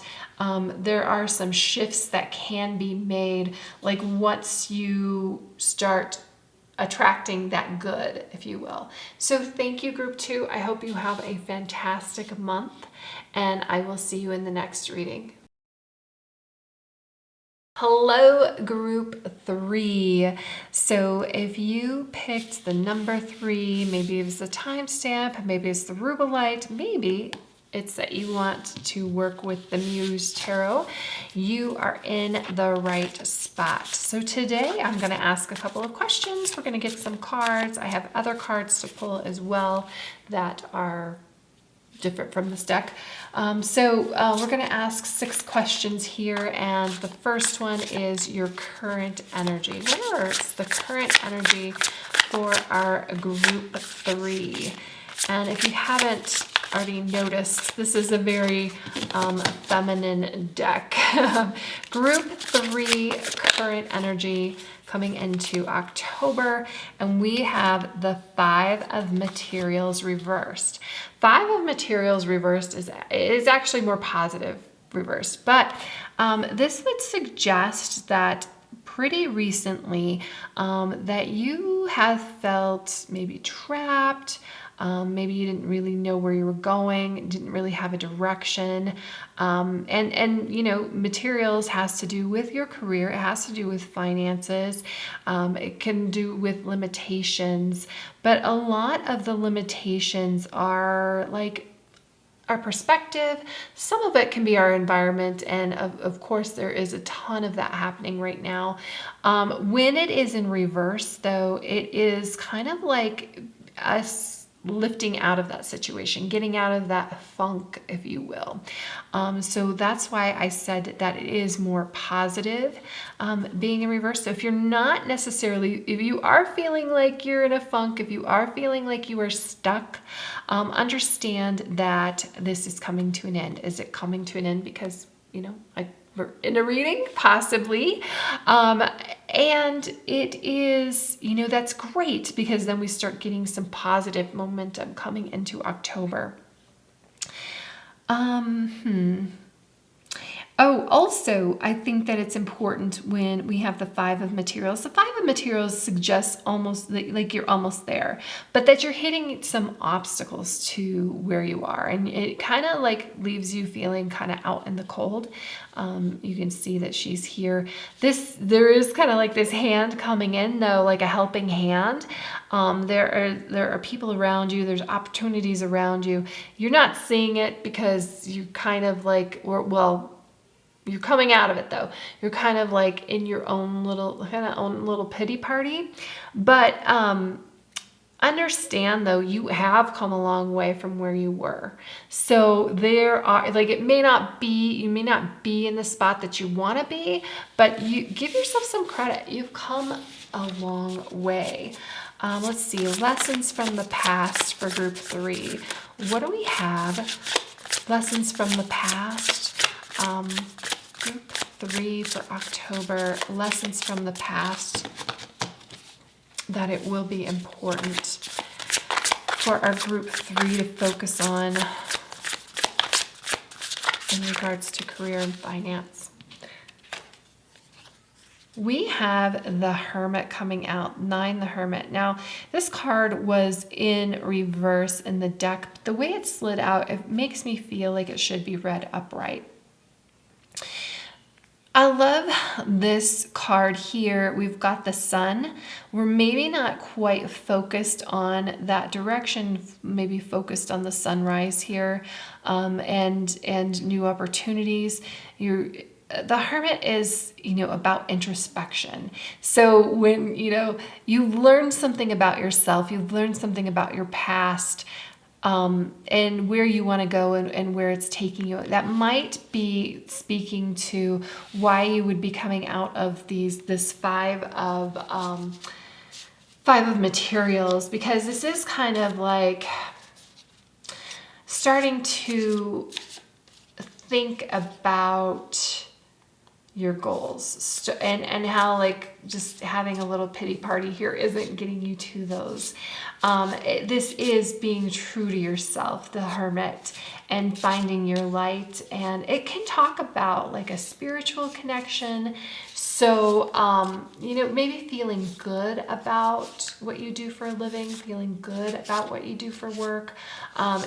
there are some shifts that can be made, like once you start attracting that good, if you will. So thank you, group 2. I hope you have a fantastic month, and I will see you in the next reading. Hello, group 3. So if you picked the number 3, maybe it was the timestamp, maybe it's the rubellite, maybe it's that you want to work with the Muse Tarot, you are in the right spot. So today I'm going to ask a couple of questions. We're going to get some cards. I have other cards to pull as well that are different from this deck. So we're going to ask 6 questions here, and the first one is your current energy. What is the current energy for our group 3? And if you haven't already noticed, this is a very feminine deck. Group 3 current energy coming into October, and we have the 5 of Materials reversed. 5 of Materials reversed is actually more positive reversed, but this would suggest that pretty recently that you have felt maybe trapped. Maybe you didn't really know where you were going, didn't really have a direction. And you know, materials has to do with your career. It has to do with finances. It can do with limitations, but a lot of the limitations are like our perspective. Some of it can be our environment, and of course there is a ton of that happening right now. When it is in reverse, though, it is kind of like us lifting out of that situation, getting out of that funk, if you will. So that's why I said that it is more positive being in reverse. So if you're not necessarily, if you are feeling like you're in a funk, if you are feeling like you are stuck, understand that this is coming to an end. Is it coming to an end because, you know, we're in a reading? Possibly. And it is, you know, that's great because then we start getting some positive momentum coming into October. Oh, also, I think that it's important when we have the Five of Materials. The Five of Materials suggests almost like you're almost there, but that you're hitting some obstacles to where you are. And it kind of like leaves you feeling kind of out in the cold. You can see that she's here. There is kind of like this hand coming in, though, like a helping hand. There are people around you. There's opportunities around you. You're not seeing it because you kind of like, you're coming out of it, though. You're kind of like in your own little pity party. But understand, though, you have come a long way from where you were. So there are, like, you may not be in the spot that you want to be, but you give yourself some credit. You've come a long way. Let's see, lessons from the past for group 3. What do we have? Lessons from the past. Group 3 for October, lessons from the past, that it will be important for our group 3 to focus on in regards to career and finance. We have the Hermit coming out, 9, the Hermit. Now, this card was in reverse in the deck. But the way it slid out, it makes me feel like it should be read upright. I love this card here. We've got the Sun. We're maybe not quite focused on that direction, maybe focused on the sunrise here, and new opportunities. The Hermit is, you know, about introspection. So when, you know, you've learned something about yourself, you've learned something about your past, and where you want to go and where it's taking you. That might be speaking to why you would be coming out of this five of materials, because this is kind of like starting to think about your goals and how, like, just having a little pity party here isn't getting you to those. This is being true to yourself, the Hermit, and finding your light. And it can talk about like a spiritual connection. So, you know, maybe feeling good about what you do for a living, feeling good about what you do for work.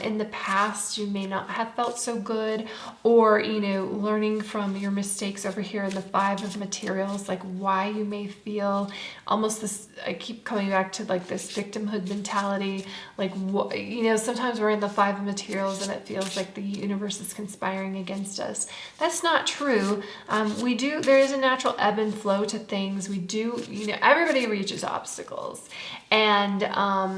In the past, you may not have felt so good, or, you know, learning from your mistakes over here in the Five of Materials, like why you may feel almost this, I keep coming back to like this victimhood mentality, like, what, you know, sometimes we're in the Five of Materials and it feels like the universe is conspiring against us. That's not true. There is a natural ebb and flow to things. We do, you know, everybody reaches obstacles, and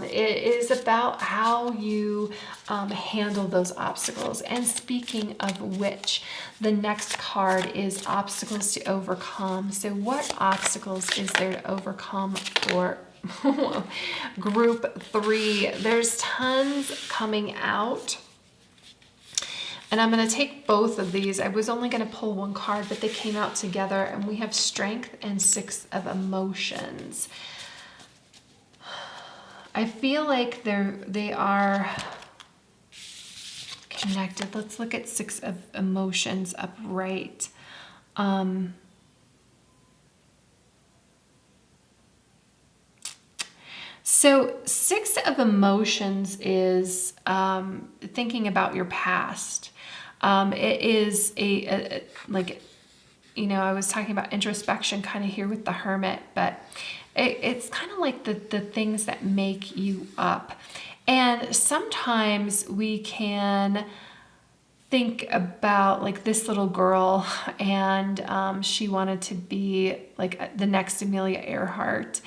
it is about how you handle those obstacles. And speaking of which, the next card is obstacles to overcome. So what obstacles is there to overcome for group 3? There's tons coming out. And I'm going to take both of these. I was only going to pull one card, but they came out together, and we have Strength and Six of Emotions. I feel like they are connected. Let's look at Six of Emotions upright. So Six of Emotions is thinking about your past. It is like, I was talking about introspection kind of here with the Hermit, but it's kind of like the things that make you up. And sometimes we can think about like this little girl, and she wanted to be like the next Amelia Earhart.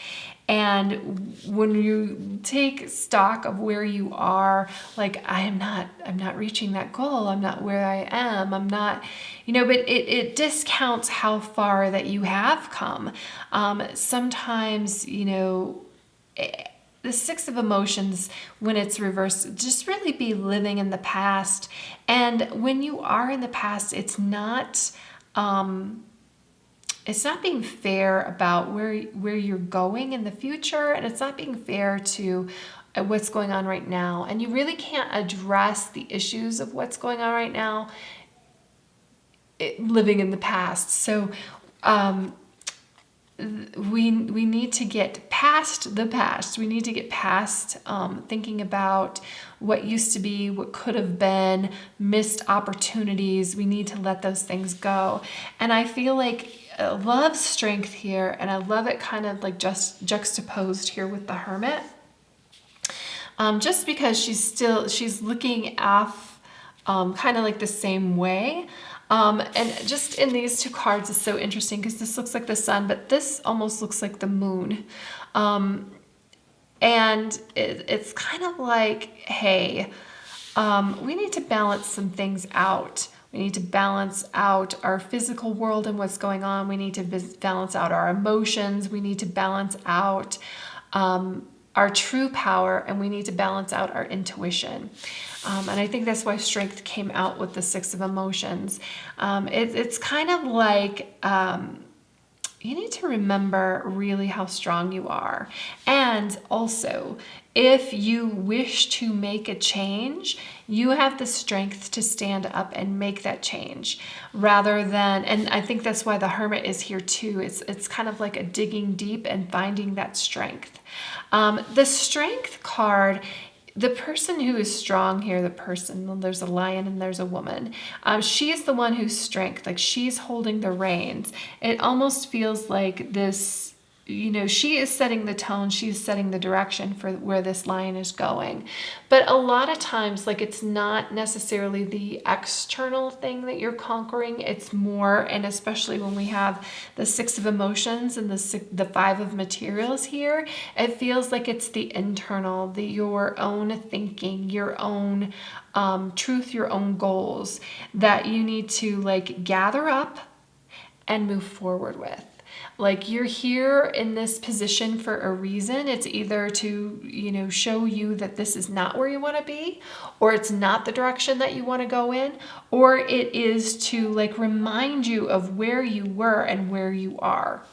And when you take stock of where you are, like I'm not reaching that goal. I'm not where I am. I'm not, but it discounts how far that you have come. Sometimes, the Six of Emotions, when it's reversed, just really be living in the past. And when you are in the past, it's not being fair about where you're going in the future, and it's not being fair to what's going on right now. And you really can't address the issues of what's going on right now living in the past. So we need to get past the past. We need to get past thinking about what used to be, what could have been, missed opportunities. We need to let those things go. And I feel like I love strength here, and I love it kind of like just juxtaposed here with the Hermit. Just because she's looking off kind of like the same way. And just in these two cards is so interesting because this looks like the sun, but this almost looks like the moon. And it's kind of like, hey, we need to balance some things out. We need to balance out our physical world and what's going on. We need to balance out our emotions. We need to balance out our true power, and we need to balance out our intuition. And I think that's why strength came out with the Six of Emotions. It's kind of like you need to remember really how strong you are. And also, if you wish to make a change, you have the strength to stand up and make that change rather than, and I think that's why the Hermit is here too. It's kind of like a digging deep and finding that strength. The Strength card, the person who is strong here, there's a lion and there's a woman. She is the one who's strength, like she's holding the reins. It almost feels like this, she is setting the tone, she's setting the direction for where this lion is going. But a lot of times, like it's not necessarily the external thing that you're conquering, it's more, and especially when we have the Six of Emotions and the Five of Materials here, it feels like it's the internal, your own thinking, your own truth, your own goals that you need to like gather up and move forward with. Like you're here in this position for a reason. It's either to, show you that this is not where you want to be, or it's not the direction that you want to go in, or it is to like remind you of where you were and where you are.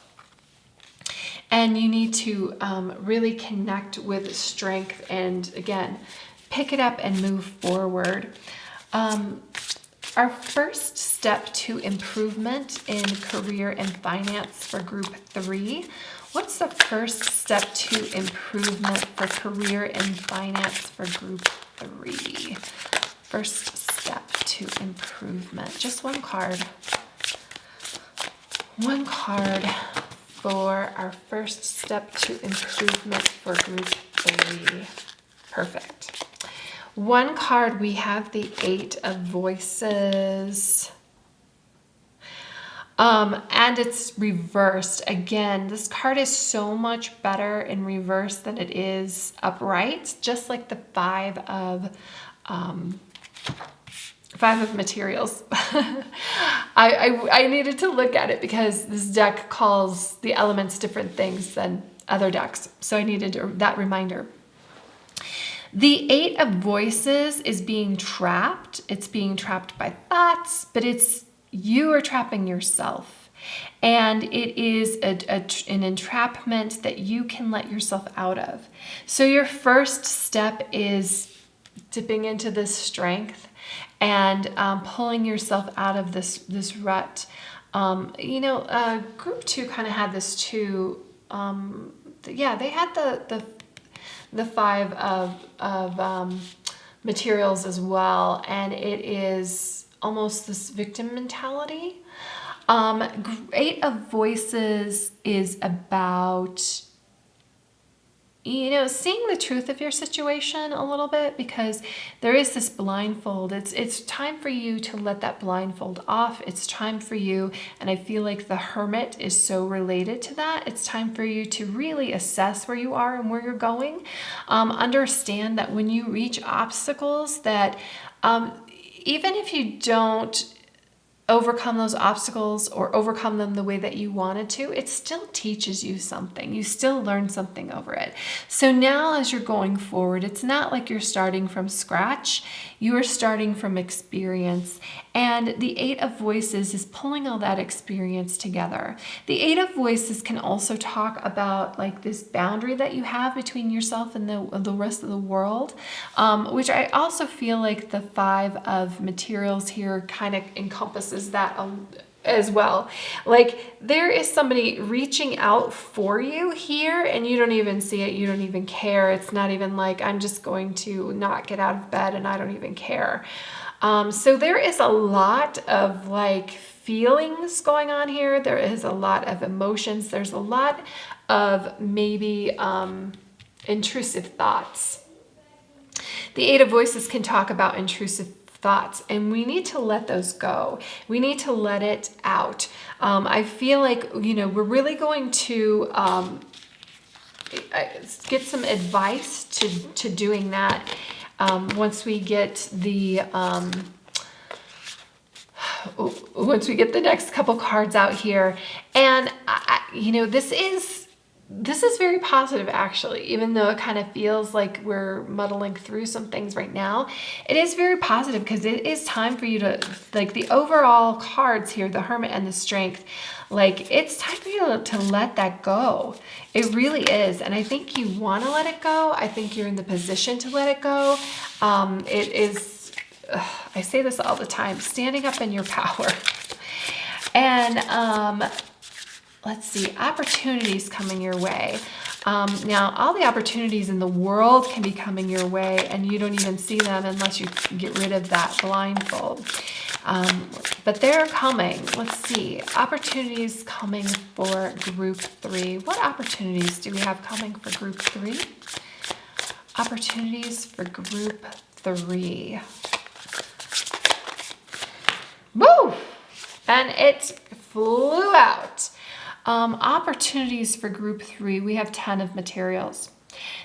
And you need to really connect with strength and again, pick it up and move forward. Our first step to improvement in career and finance for group 3. What's the first step to improvement for career and finance for group 3? First step to improvement. Just one card. One card for our first step to improvement for group 3. Perfect. One card, we have the Eight of Voices. And it's reversed. Again, this card is so much better in reverse than it is upright, just like the Five of Materials. I needed to look at it because this deck calls the elements different things than other decks. So I needed that reminder. The Eight of Voices is being trapped. It's being trapped by thoughts, but you are trapping yourself. And it is an entrapment that you can let yourself out of. So your first step is dipping into this strength and pulling yourself out of this rut. Group 2 kind of had this too. They had the Five of materials as well, and it is almost this victim mentality. Eight of Voices is about, you know, seeing the truth of your situation a little bit, because there is this blindfold. It's time for you to let that blindfold off. It's time for you, and I feel like the Hermit is so related to that. It's time for you to really assess where you are and where you're going. Understand that when you reach obstacles, that even if you don't overcome those obstacles or overcome them the way that you wanted to, it still teaches you something. You still learn something over it. So now as you're going forward, it's not like you're starting from scratch. You are starting from experience. And the Eight of Voices is pulling all that experience together. The Eight of Voices can also talk about like this boundary that you have between yourself and the rest of the world, which I also feel like the Five of Materials here kind of encompasses that as well. Like there is somebody reaching out for you here and you don't even see it. You don't even care. It's not even like, I'm just going to not get out of bed and I don't even care. So there is a lot of like feelings going on here. There is a lot of emotions. There's a lot of maybe intrusive thoughts. The Eight of Voices can talk about intrusive thoughts, and we need to let those go. We need to let it out. I feel like, you know, we're really going to get some advice to doing that once we get the next couple cards out here. And you know, this is very positive, actually, even though it kind of feels like we're muddling through some things right now. It is very positive because it is time for you to, like the overall cards here, the Hermit and the Strength, like it's time for you to let that go. It really is. And I think you want to let it go. I think you're in the position to let it go. It is, I say this all the time, standing up in your power. And let's see, opportunities coming your way. Now, all the opportunities in the world can be coming your way, and you don't even see them unless you get rid of that blindfold. But they're coming. Let's see, opportunities coming for group 3. What opportunities do we have coming for group 3? Opportunities for group 3. Woo! And it flew out. Opportunities for group 3, we have 10 of materials.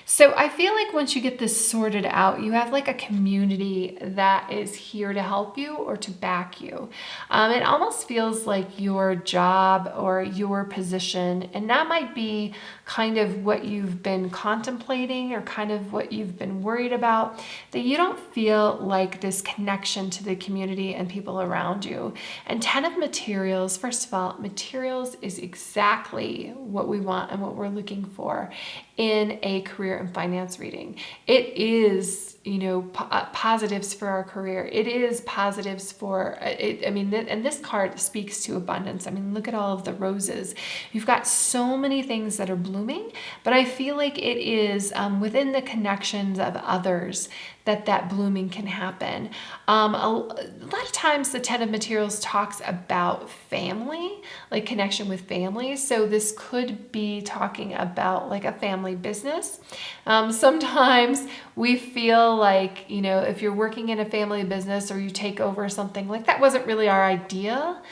So I feel like once you get this sorted out, you have like a community that is here to help you or to back you. It almost feels like your job or your position, and that might be kind of what you've been contemplating or kind of what you've been worried about, that you don't feel like this connection to the community and people around you. And 10 of materials, first of all, materials is exactly what we want and what we're looking for in a career and finance reading. It is, you know, positives for our career. It is positives for it. I mean, and this card speaks to abundance. I mean, look at all of the roses. You've got so many things that are blooming, but I feel like it is within the connections of others that blooming can happen. A lot of times the 10 of materials talks about family, like connection with family. So this could be talking about like a family business. Sometimes we feel like, you know, if you're working in a family business or you take over something, like that wasn't really our idea,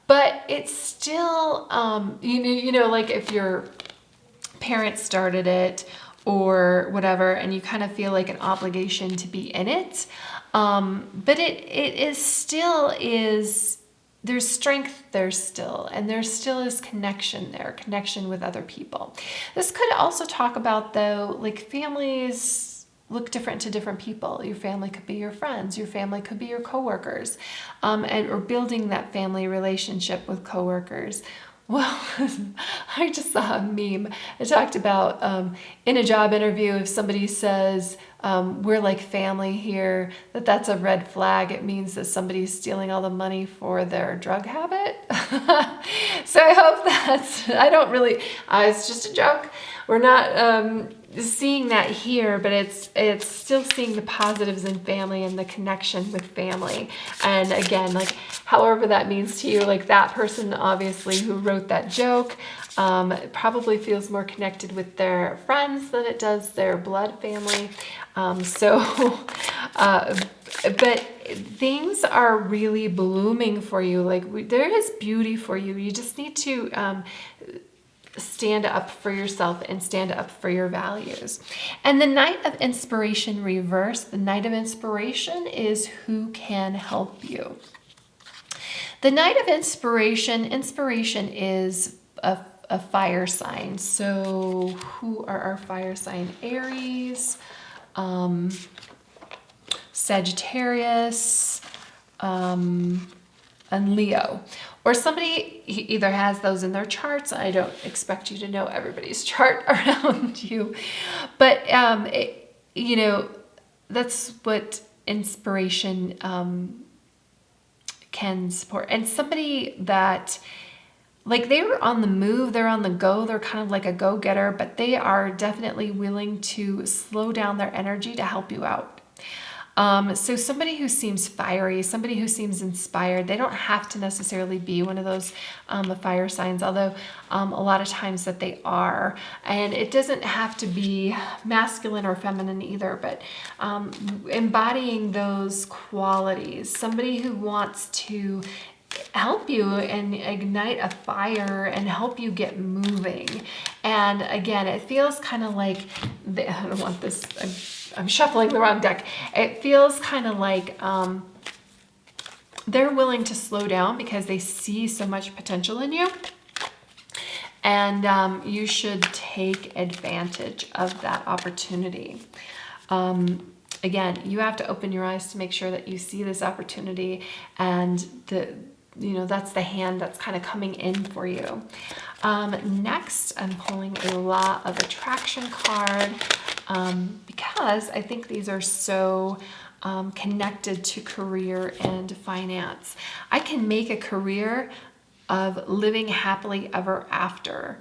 but it's still, you know, like if your parents started it or whatever, and you kind of feel like an obligation to be in it. But it is still is, there's strength there still, and there still is connection there, connection with other people. This could also talk about, though, like families look different to different people. Your family could be your friends, your family could be your coworkers, or building that family relationship with coworkers. Well, I just saw a meme. It talked about in a job interview, if somebody says, we're like family here, that's a red flag. It means that somebody's stealing all the money for their drug habit. So I hope I don't really, it's just a joke. we're not seeing that here, but it's still seeing the positives in family and the connection with family. And again, like however that means to you, like that person obviously who wrote that joke probably feels more connected with their friends than it does their blood family. But things are really blooming for you. Like there is beauty for you. You just need to stand up for yourself and stand up for your values. And the Knight of Inspiration reverse, the Knight of Inspiration is who can help you. The Knight of Inspiration is a fire sign. So who are our fire sign? Aries, Sagittarius, and Leo. Or somebody either has those in their charts. I don't expect you to know everybody's chart around you. But, you know, that's what inspiration can support. And somebody that, like, they were on the move, they're on the go, they're kind of like a go-getter, but they are definitely willing to slow down their energy to help you out. So somebody who seems fiery, somebody who seems inspired, they don't have to necessarily be one of those fire signs, although a lot of times that they are. And it doesn't have to be masculine or feminine either, but embodying those qualities, somebody who wants to help you and ignite a fire and help you get moving. And again, it feels kind of like, I don't want this, I'm shuffling the wrong deck. It feels kind of like they're willing to slow down because they see so much potential in you. And you should take advantage of that opportunity. Again, you have to open your eyes to make sure that you see this opportunity, and that's the hand that's kind of coming in for you. Next, I'm pulling a Law of Attraction card because I think these are so connected to career and finance. I can make a career of living happily ever after.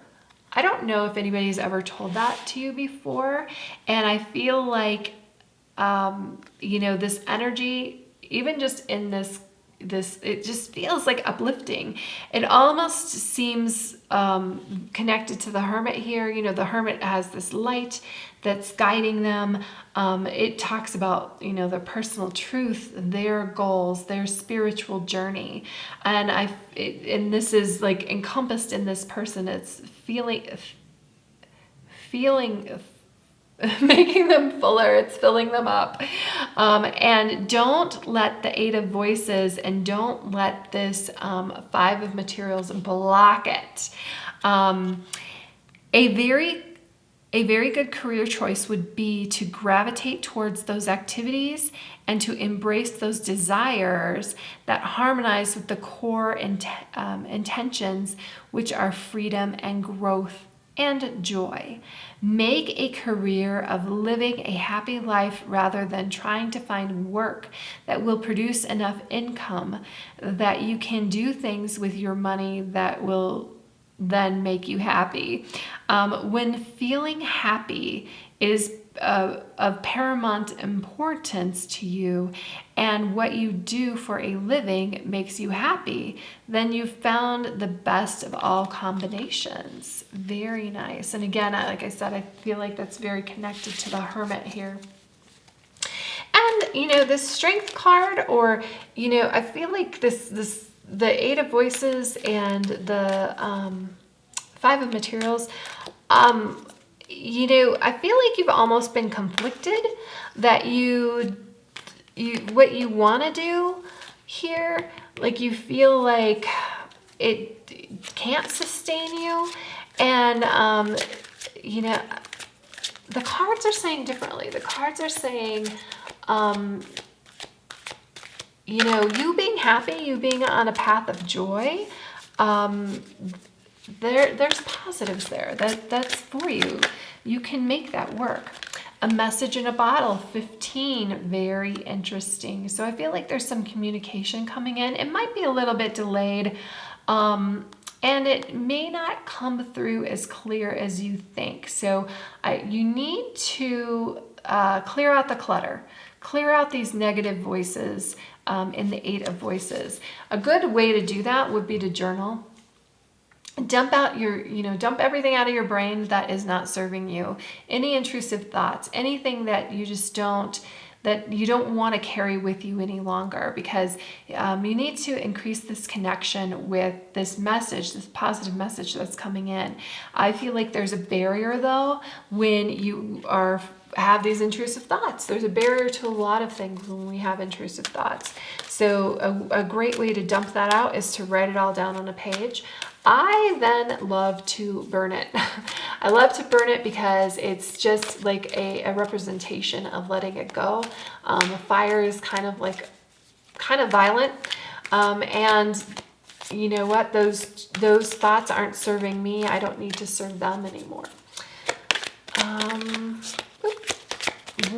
I don't know if anybody's ever told that to you before, and I feel like this energy, even just in this, it just feels like uplifting. It almost seems connected to the Hermit here. The Hermit has this light that's guiding them. It talks about, their personal truth, their goals, their spiritual journey. And this is like encompassed in this person. It's feeling making them fuller, it's filling them up. And don't let the Eight of Voices and don't let this Five of Materials block it. A very good career choice would be to gravitate towards those activities and to embrace those desires that harmonize with the core intentions, which are freedom and growth and joy. Make a career of living a happy life rather than trying to find work that will produce enough income that you can do things with your money that will then make you happy. When feeling happy is of paramount importance to you, and what you do for a living makes you happy, then you've found the best of all combinations. Very nice. And again, like I said, I feel like that's very connected to the Hermit here. And this Strength card, or I feel like the Eight of Voices and the Five of Materials, I feel like you've almost been conflicted that what you want to do here, like you feel like it can't sustain you. And, the cards are saying differently. The cards are saying, you being happy, you being on a path of joy, there's positives there. That's for you. You can make that work. A Message in a Bottle, 15, very interesting. So I feel like there's some communication coming in. It might be a little bit delayed. and it may not come through as clear as you think. So you need to clear out the clutter, clear out these negative voices in the Eight of Voices. A good way to do that would be to journal. Dump out dump everything out of your brain that is not serving you. Any intrusive thoughts, anything that you just don't want to carry with you any longer, because you need to increase this connection with this message, this positive message that's coming in. I feel like there's a barrier though when you have these intrusive thoughts. There's a barrier to a lot of things when we have intrusive thoughts. So a great way to dump that out is to write it all down on a page. I then love to burn it. I love to burn it because it's just like a representation of letting it go. Fire is kind of violent. And you know what? Those thoughts aren't serving me. I don't need to serve them anymore.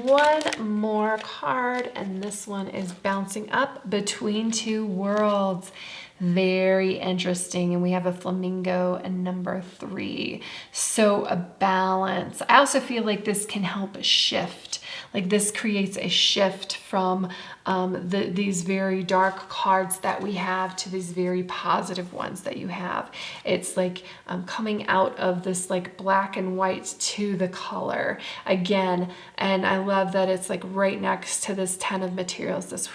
One more card, and this one is bouncing up between two worlds. Very interesting. And we have a flamingo and number 3. So a balance. I also feel like this can help a shift. Like this creates a shift from these very dark cards that we have to these very positive ones that you have. It's like coming out of this like black and white to the color again. And I love that it's like right next to this 10 of materials, this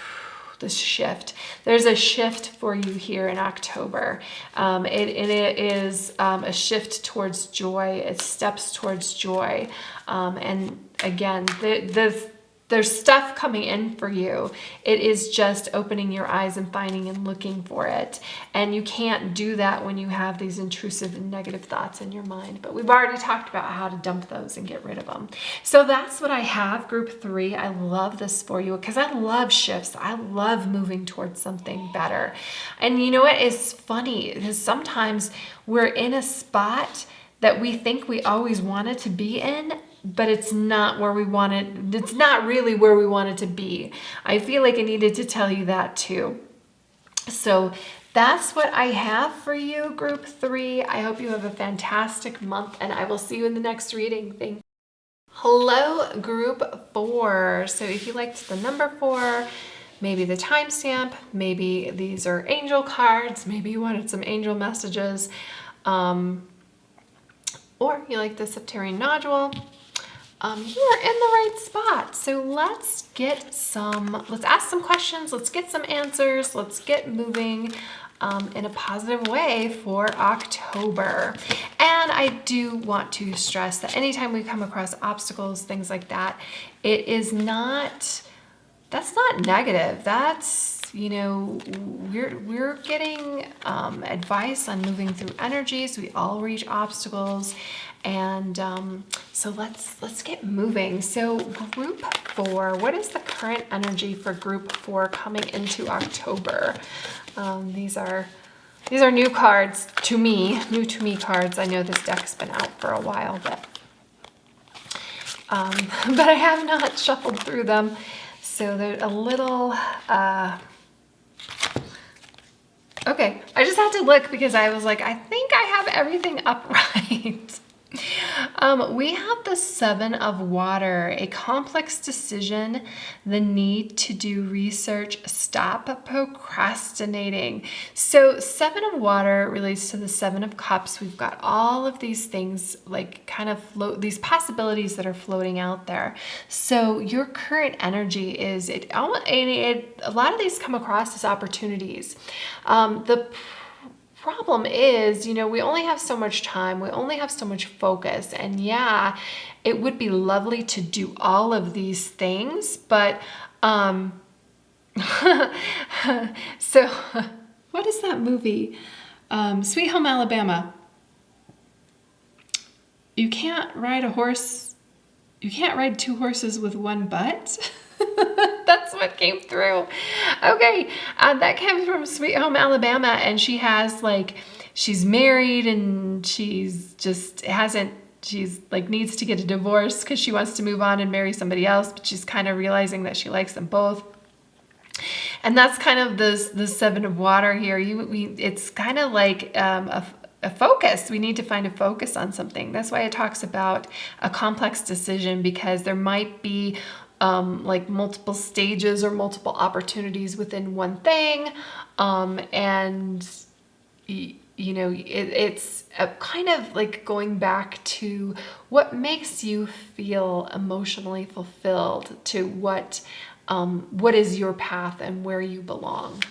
shift. There's a shift for you here in October. It is a shift towards joy. It steps towards joy. And again, there's stuff coming in for you. It is just opening your eyes and finding and looking for it. And you can't do that when you have these intrusive and negative thoughts in your mind. But we've already talked about how to dump those and get rid of them. So that's what I have, group 3. I love this for you because I love shifts. I love moving towards something better. And you know what is funny? Because sometimes we're in a spot that we think we always wanted to be in, but it's not where we wanted. It's not really where we wanted to be. I feel like I needed to tell you that too. So that's what I have for you, group 3. I hope you have a fantastic month, and I will see you in the next reading. Thanks. Hello, group 4. So if you liked the number 4, maybe the timestamp, maybe these are angel cards, maybe you wanted some angel messages, or you like the subterranean nodule, you are in the right spot. So let's ask some questions, let's get some answers, let's get moving in a positive way for October. And I do want to stress that anytime we come across obstacles, things like that, that's not negative. That's, we're getting advice on moving through energies. We all reach obstacles. And so let's get moving. So group 4, what is the current energy for group 4 coming into October? These are new cards to me, new to me cards. I know this deck's been out for a while, but I have not shuffled through them. So they're a little, okay. I just had to look because I was like, I think I have everything upright. We have the 7 of Water, a complex decision, the need to do research, stop procrastinating. So 7 of Water relates to the 7 of Cups. We've got all of these things like kind of these possibilities that are floating out there. So your current energy is, a lot of these come across as opportunities. The problem is, we only have so much time, we only have so much focus, and yeah, it would be lovely to do all of these things, but so what is that movie? Sweet Home Alabama. You can't ride 2 horses with one butt. That's what came through. Okay, that came from Sweet Home Alabama, and she has she's married and she's needs to get a divorce because she wants to move on and marry somebody else, but she's kind of realizing that she likes them both. And that's kind of the 7 of Water here. It's kind of like a focus. We need to find a focus on something. That's why it talks about a complex decision, because there might be like multiple stages or multiple opportunities within one thing. And you know, it's a kind of like going back to what makes you feel emotionally fulfilled, to what is your path and where you belong.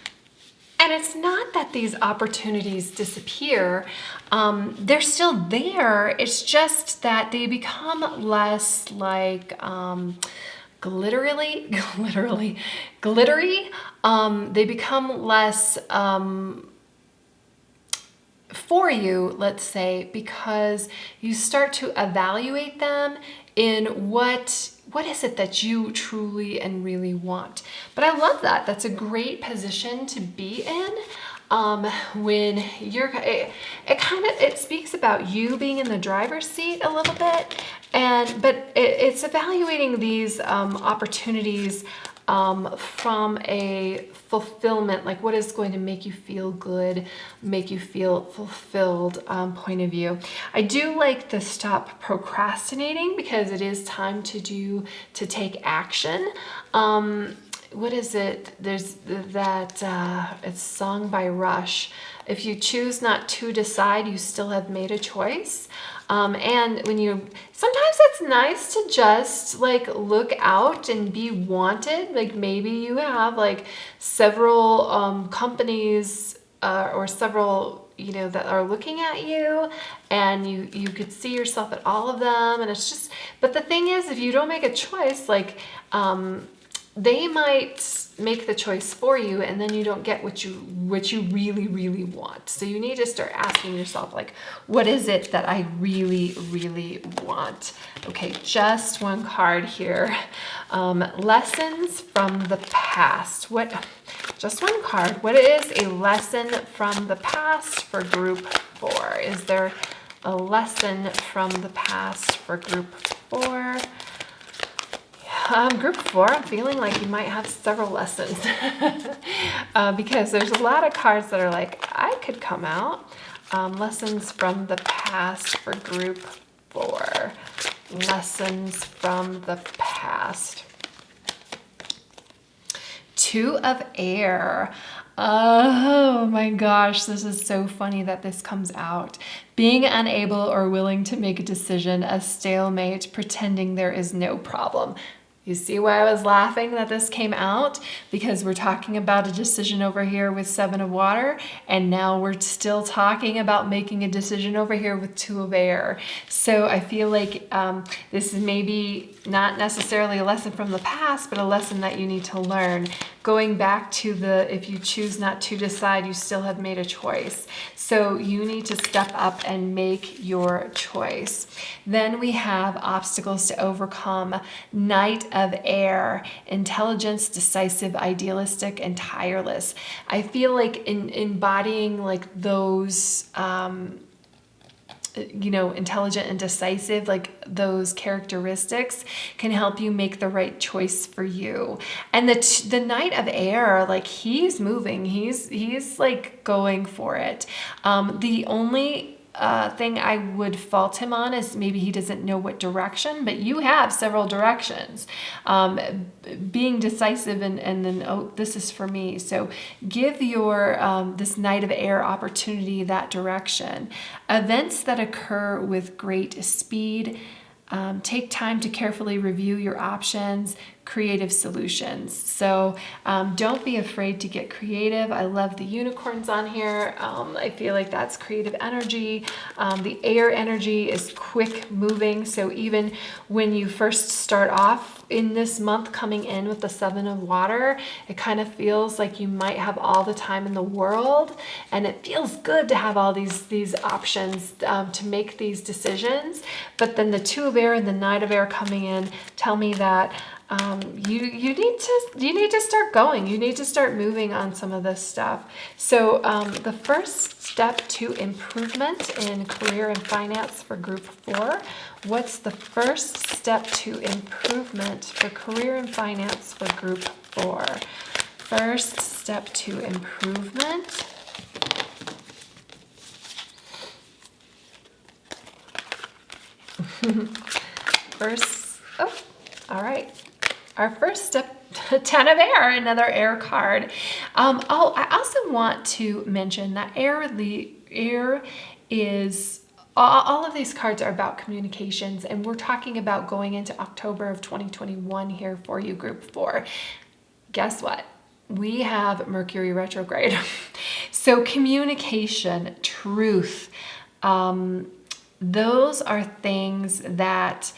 And it's not that these opportunities disappear. They're still there. It's just that they become less like glittery. They become less for you, let's say, because you start to evaluate them in what is it that you truly and really want. But I love that. That's a great position to be in. When you're, it speaks about you being in the driver's seat a little bit, but it's evaluating these opportunities from a fulfillment, like what is going to make you feel good, make you feel fulfilled point of view. I do like the stop procrastinating, because it is time to take action. What is it? There's that, it's sung by Rush. If you choose not to decide, you still have made a choice. And sometimes it's nice to just like look out and be wanted. Like maybe you have like several companies or several, that are looking at you, and you could see yourself at all of them. And it's just, but the thing is, if you don't make a choice, like, they might make the choice for you, and then you don't get what you really, really want. So you need to start asking yourself, like, what is it that I really, really want? Okay, just one card here. Lessons from the past. Just one card. What is a lesson from the past for group 4? Is there a lesson from the past for group 4? Group 4, I'm feeling like you might have several lessons because there's a lot of cards that are like, I could come out. Lessons from the past for group 4. Lessons from the past. 2 of air. Oh my gosh, this is so funny that this comes out. Being unable or willing to make a decision, a stalemate, pretending there is no problem. You see why I was laughing that this came out? Because we're talking about a decision over here with 7 of water, and now we're still talking about making a decision over here with 2 of air. So I feel like this is maybe not necessarily a lesson from the past, but a lesson that you need to learn. Going back to if you choose not to decide, you still have made a choice. So you need to step up and make your choice. Then we have obstacles to overcome. Knight of air, intelligence, decisive, idealistic, and tireless. I feel like embodying like those, intelligent and decisive, like those characteristics can help you make the right choice for you. And the Knight of air, like he's moving, he's like going for it. The only thing I would fault him on is maybe he doesn't know what direction, but you have several directions. Being decisive and then, oh, this is for me. So give your this Knight of air opportunity that direction. Events that occur with great speed. Take time to carefully review your options, creative solutions. So don't be afraid to get creative. I love the unicorns on here. I feel like that's creative energy. The air energy is quick moving. So even when you first start off in this month coming in with the 7 of water, it kind of feels like you might have all the time in the world, and it feels good to have all these options to make these decisions. But then the 2 of air and the Knight of air coming in tell me that you need to start going. You need to start moving on some of this stuff. So the first step to improvement in career and finance for group 4. What's the first step to improvement for career and finance for group 4? First step to improvement. First, oh, all right. Our first step, 10 of air, another air card. Oh, I also want to mention that air is, all of these cards are about communications, and we're talking about going into October of 2021 here for you, group 4. Guess what? We have Mercury retrograde. So communication, truth, those are things that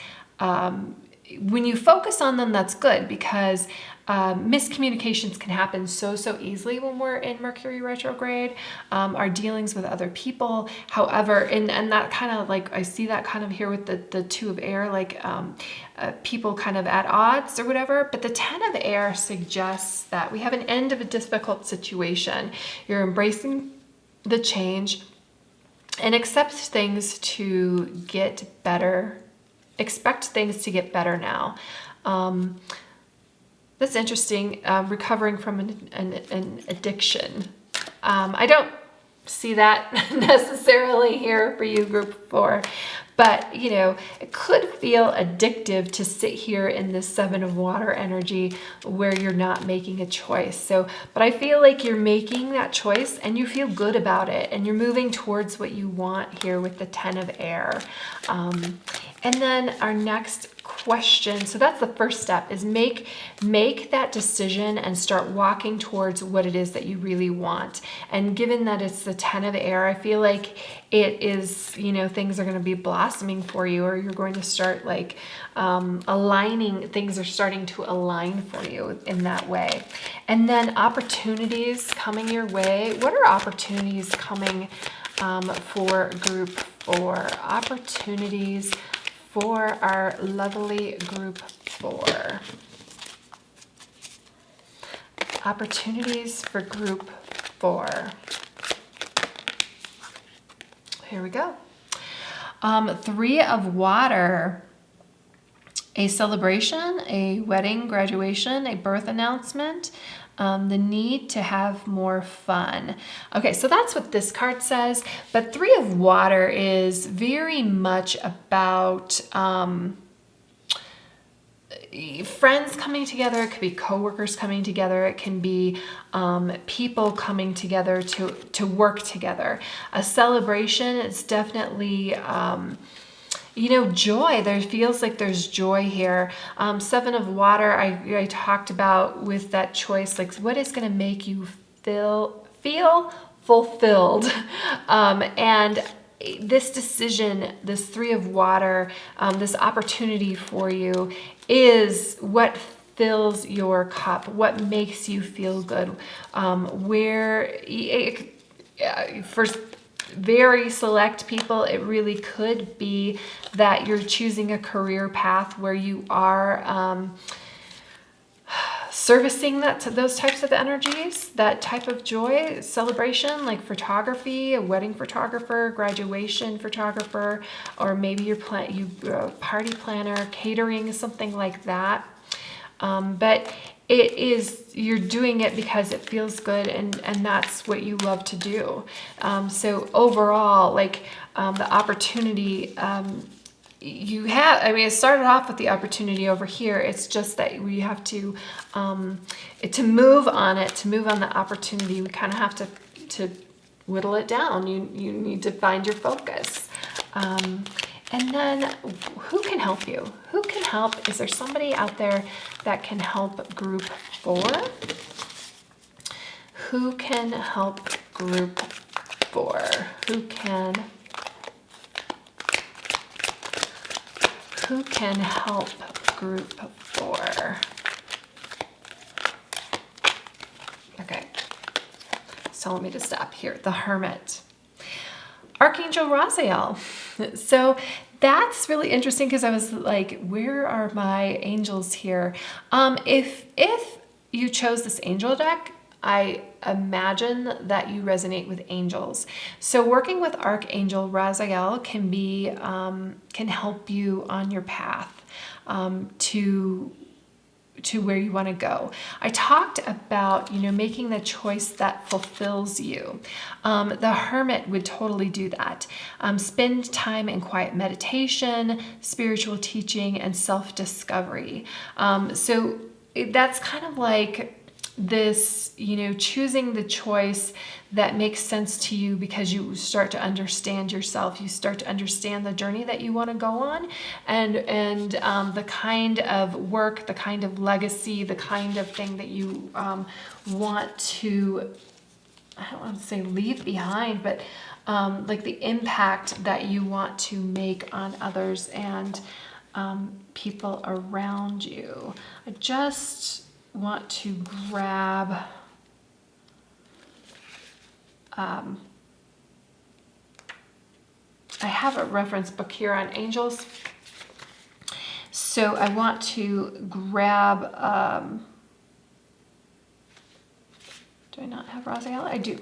when you focus on them, that's good, because miscommunications can happen so easily when we're in Mercury retrograde, our dealings with other people. However, and that kind of like, I see that kind of here with the 2 of air, like people kind of at odds or whatever. But the 10 of air suggests that we have an end of a difficult situation. You're embracing the change and accept things to get better. Expect things to get better now. That's interesting. Recovering from an addiction. I don't see that necessarily here for you, group 4, but you know, it could feel addictive to sit here in this 7 of water energy where you're not making a choice. So, but I feel like you're making that choice and you feel good about it, and you're moving towards what you want here with the 10 of air. And then our next question, so that's the first step, is make that decision and start walking towards what it is that you really want. And given that it's the 10 of air, I feel like it is, you know, things are going to be blossoming for you, or you're going to start like aligning, things are starting to align for you in that way. And then opportunities coming your way. What are opportunities coming for group 4? Opportunities for our lovely group 4. Opportunities for group 4. Here we go. 3 of water. A celebration, a wedding, graduation, a birth announcement, the need to have more fun. Okay, so that's what this card says, but 3 of water is very much about friends coming together. It could be coworkers coming together. It can be people coming together to work together. A celebration is definitely you know, joy. There feels like there's joy here. 7 of water, I talked about with that choice, like what is going to make you feel fulfilled. And this decision, this 3 of water, this opportunity for you is what fills your cup, what makes you feel good, for very select people, it really could be that you're choosing a career path where you are servicing those types of energies, that type of joy, celebration, like photography, a wedding photographer, graduation photographer, or maybe you're party planner, catering, something like that. But it is, you're doing it because it feels good, and that's what you love to do. So overall, like the opportunity you have, I mean, it started off with the opportunity over here. It's just that we have to move on it, to move on the opportunity, we kind of have to whittle it down. You need to find your focus. And then who can help you? Who can help? Is there somebody out there that can help group 4? Who can help group 4? Who can help group 4? Okay. It's telling me to stop here. The Hermit. Archangel Raphael. So that's really interesting because I was like, where are my angels here? If you chose this angel deck, I imagine that you resonate with angels. So working with Archangel Raphael can help you on your path to where you want to go. I talked about, making the choice that fulfills you. The hermit would totally do that. Spend time in quiet meditation, spiritual teaching, and self-discovery. So that's kind of like this, choosing the choice that makes sense to you because you start to understand yourself. You start to understand the journey that you want to go on, and the kind of work, the kind of legacy, the kind of thing that you want to, I don't want to say leave behind, but like the impact that you want to make on others and people around you. I just want to grab I have a reference book here on angels, so I want to grab do I not have Raziel? I do.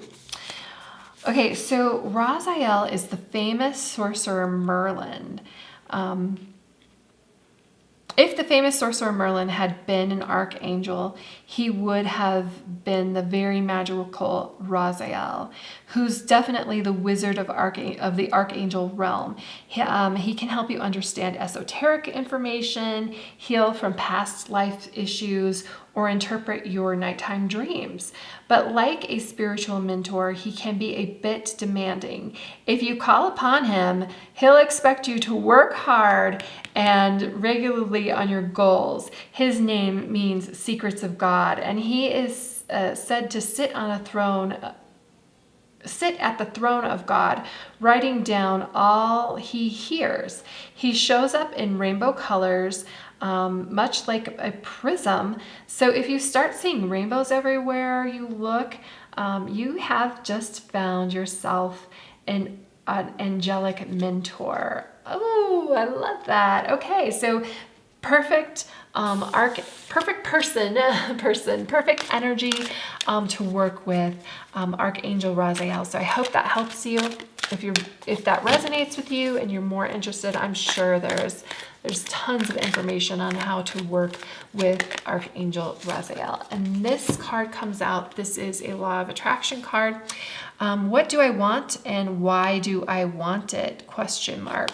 Okay, so Raziel is the famous sorcerer Merlin. If the famous sorcerer Merlin had been an archangel, he would have been the very magical Raziel, who's definitely the wizard of the archangel realm. He can help you understand esoteric information, heal from past life issues, or interpret your nighttime dreams. But like a spiritual mentor, he can be a bit demanding. If you call upon him, he'll expect you to work hard and regularly on your goals. His name means secrets of God, and he is said to sit at the throne of God, writing down all he hears. He shows up in rainbow colors, much like a prism. So if you start seeing rainbows everywhere you look, you have just found yourself an angelic mentor. Oh, I love that. Okay, so perfect perfect perfect energy to work with Archangel Raziel. So I hope that helps you. If that resonates with you and you're more interested, I'm sure there's tons of information on how to work with Archangel Raziel. And this card comes out. This is a Law of Attraction card. What do I want and why do I want it? Question mark.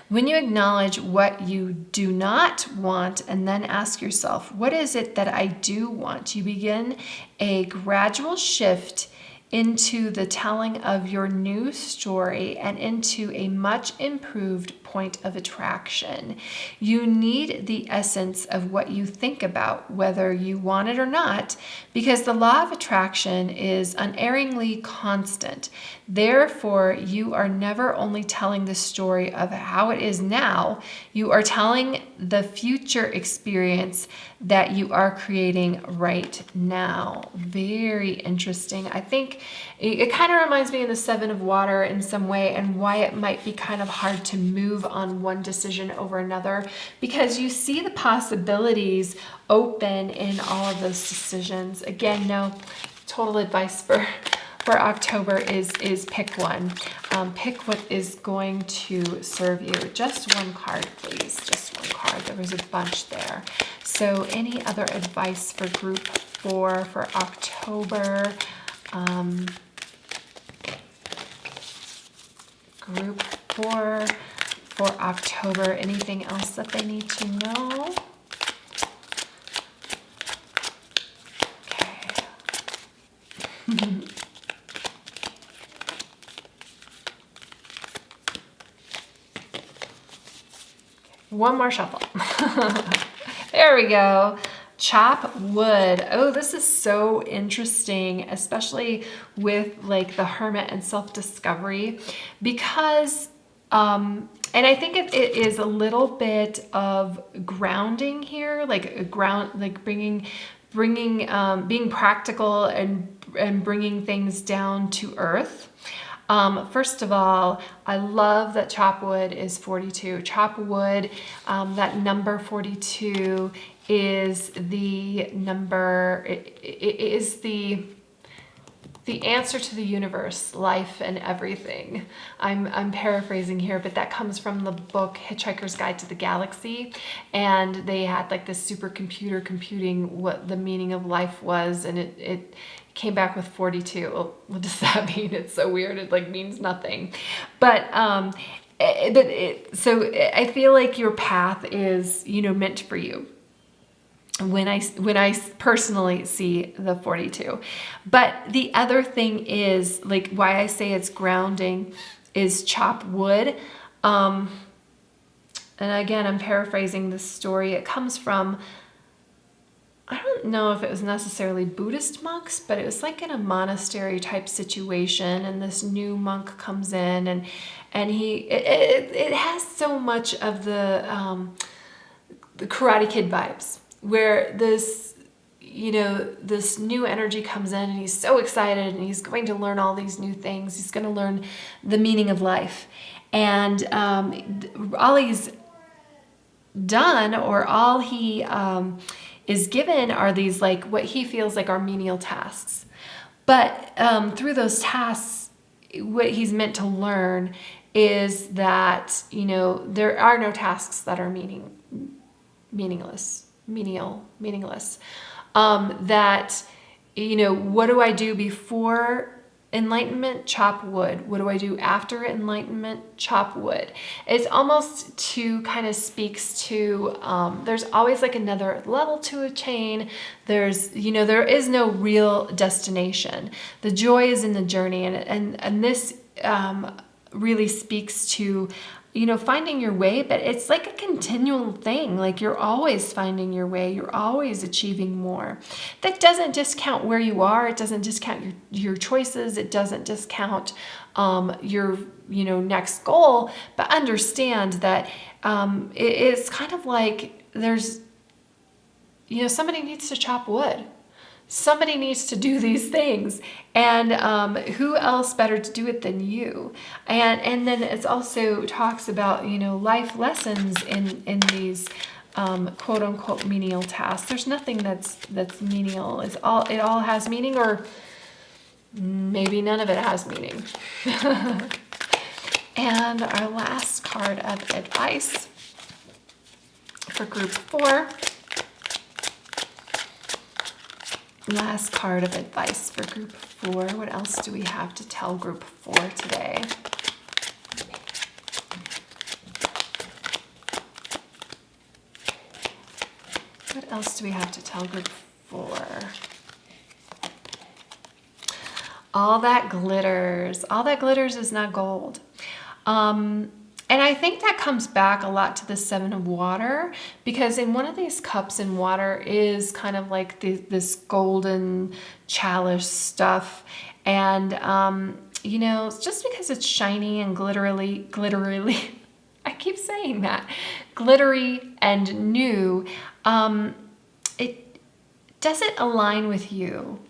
When you acknowledge what you do not want and then ask yourself, what is it that I do want? You begin a gradual shift into the telling of your new story and into a much improved point of attraction. You need the essence of what you think about, whether you want it or not, because the law of attraction is unerringly constant. Therefore, you are never only telling the story of how it is now, you are telling the future experience that you are creating right now. Very interesting. I think it kind of reminds me of the Seven of Water in some way, and why it might be kind of hard to move on one decision over another, because you see the possibilities open in all of those decisions. Again, no total advice for October is pick one. Pick what is going to serve you. Just one card, please. Just one card. There was a bunch there. So any other advice for group 4 for October? Group 4 for October. Anything else that they need to know? Okay. One more shuffle. There we go. Chop wood. Oh, this is so interesting, especially with like the Hermit and self-discovery, because and I think it is a little bit of grounding here, like being practical and bringing things down to earth. First of all, I love that chop wood is 42. Chop wood, that number 42 is the number, it is the the answer to the universe, life and everything. I'm paraphrasing here, but that comes from the book Hitchhiker's Guide to the Galaxy. And they had like this supercomputer computing what the meaning of life was, and it came back with 42. Well, what does that mean? It's so weird. It like means nothing. But so I feel like your path is, you know, meant for you. When I personally see the 42. But the other thing is, like, why I say it's grounding is chop wood. And again, I'm paraphrasing this story. It comes from, I don't know if it was necessarily Buddhist monks, but it was like in a monastery type situation, and this new monk comes in, and it has so much of the Karate Kid vibes, where this, you know, this new energy comes in, and he's so excited, and he's going to learn all these new things. He's going to learn the meaning of life. And all he's done, or all he is given, are these, like, what he feels like are menial tasks. But through those tasks, what he's meant to learn is that, you know, there are no tasks that are meaningless. That, you know, what do I do before enlightenment? Chop wood. What do I do after enlightenment? Chop wood. It's almost to kind of speaks to, there's always like another level to a chain. There's, you know, there is no real destination. The joy is in the journey. And this really speaks to, you know, finding your way, but it's like a continual thing. Like, you're always finding your way. You're always achieving more. That doesn't discount where you are. It doesn't discount your choices. It doesn't discount your, you know, next goal. But understand that it's kind of like there's, you know, somebody needs to chop wood. Somebody needs to do these things, and who else better to do it than you? And then it also talks about, you know, life lessons in these quote unquote menial tasks. There's nothing that's menial. It all has meaning, or maybe none of it has meaning. And our last card of advice for group 4. Last card of advice for group 4. What else do we have to tell group 4 today? What else do we have to tell group 4? All that glitters. All that glitters is not gold. And I think that comes back a lot to the 7 of water, because in one of these cups in water is kind of like this golden chalice stuff. And, you know, just because it's shiny and glittery, I keep saying that, glittery and new, does it align with you?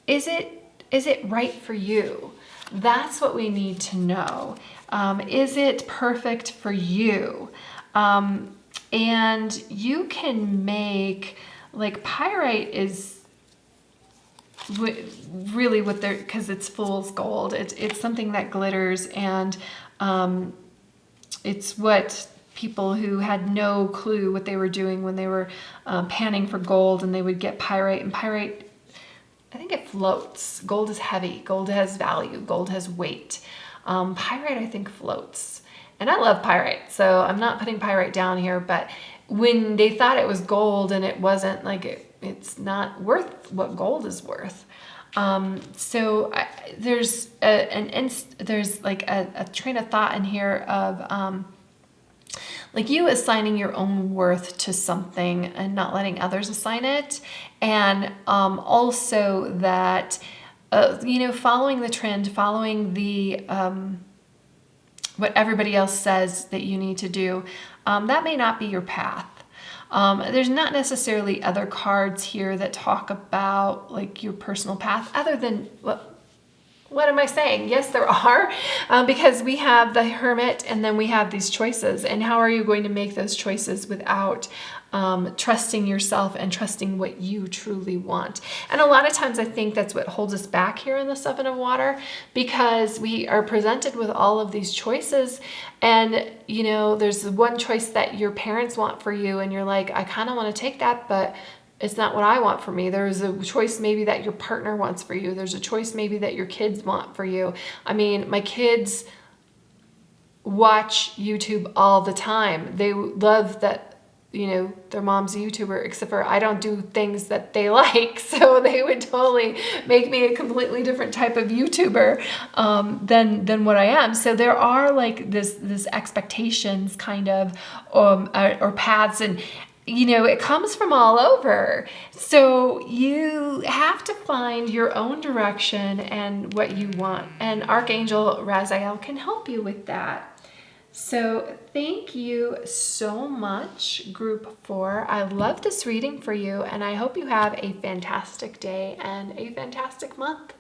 Is it right for you? That's what we need to know. Is it perfect for you? And you can make, like, pyrite is really what they're, because it's fool's gold. It's something that glitters, and it's what people who had no clue what they were doing when they were panning for gold, and they would get pyrite, and pyrite, I think it floats. Gold is heavy. Gold has value. Gold has weight. Pyrite, I think, floats. And I love pyrite, so I'm not putting pyrite down here, but when they thought it was gold and it wasn't, like, it's not worth what gold is worth. So there's like a train of thought in here of like you assigning your own worth to something and not letting others assign it. And also that, you know, following the trend, following the what everybody else says that you need to do, that may not be your path. There's not necessarily other cards here that talk about, like, your personal path, other than What am I saying? Yes, there are, because we have the Hermit and then we have these choices. And how are you going to make those choices without trusting yourself and trusting what you truly want? And a lot of times I think that's what holds us back here in the Seven of Water, because we are presented with all of these choices. And, you know, there's one choice that your parents want for you and you're like, I kind of want to take that, but it's not what I want for me. There's a choice maybe that your partner wants for you. There's a choice maybe that your kids want for you. I mean, my kids watch YouTube all the time. They love that, you know, their mom's a YouTuber, except for I don't do things that they like. So they would totally make me a completely different type of YouTuber than what I am. So there are like this expectations kind of or paths, and you know, it comes from all over. So you have to find your own direction and what you want. And Archangel Raziel can help you with that. So thank you so much, Group 4. I love this reading for you, and I hope you have a fantastic day and a fantastic month.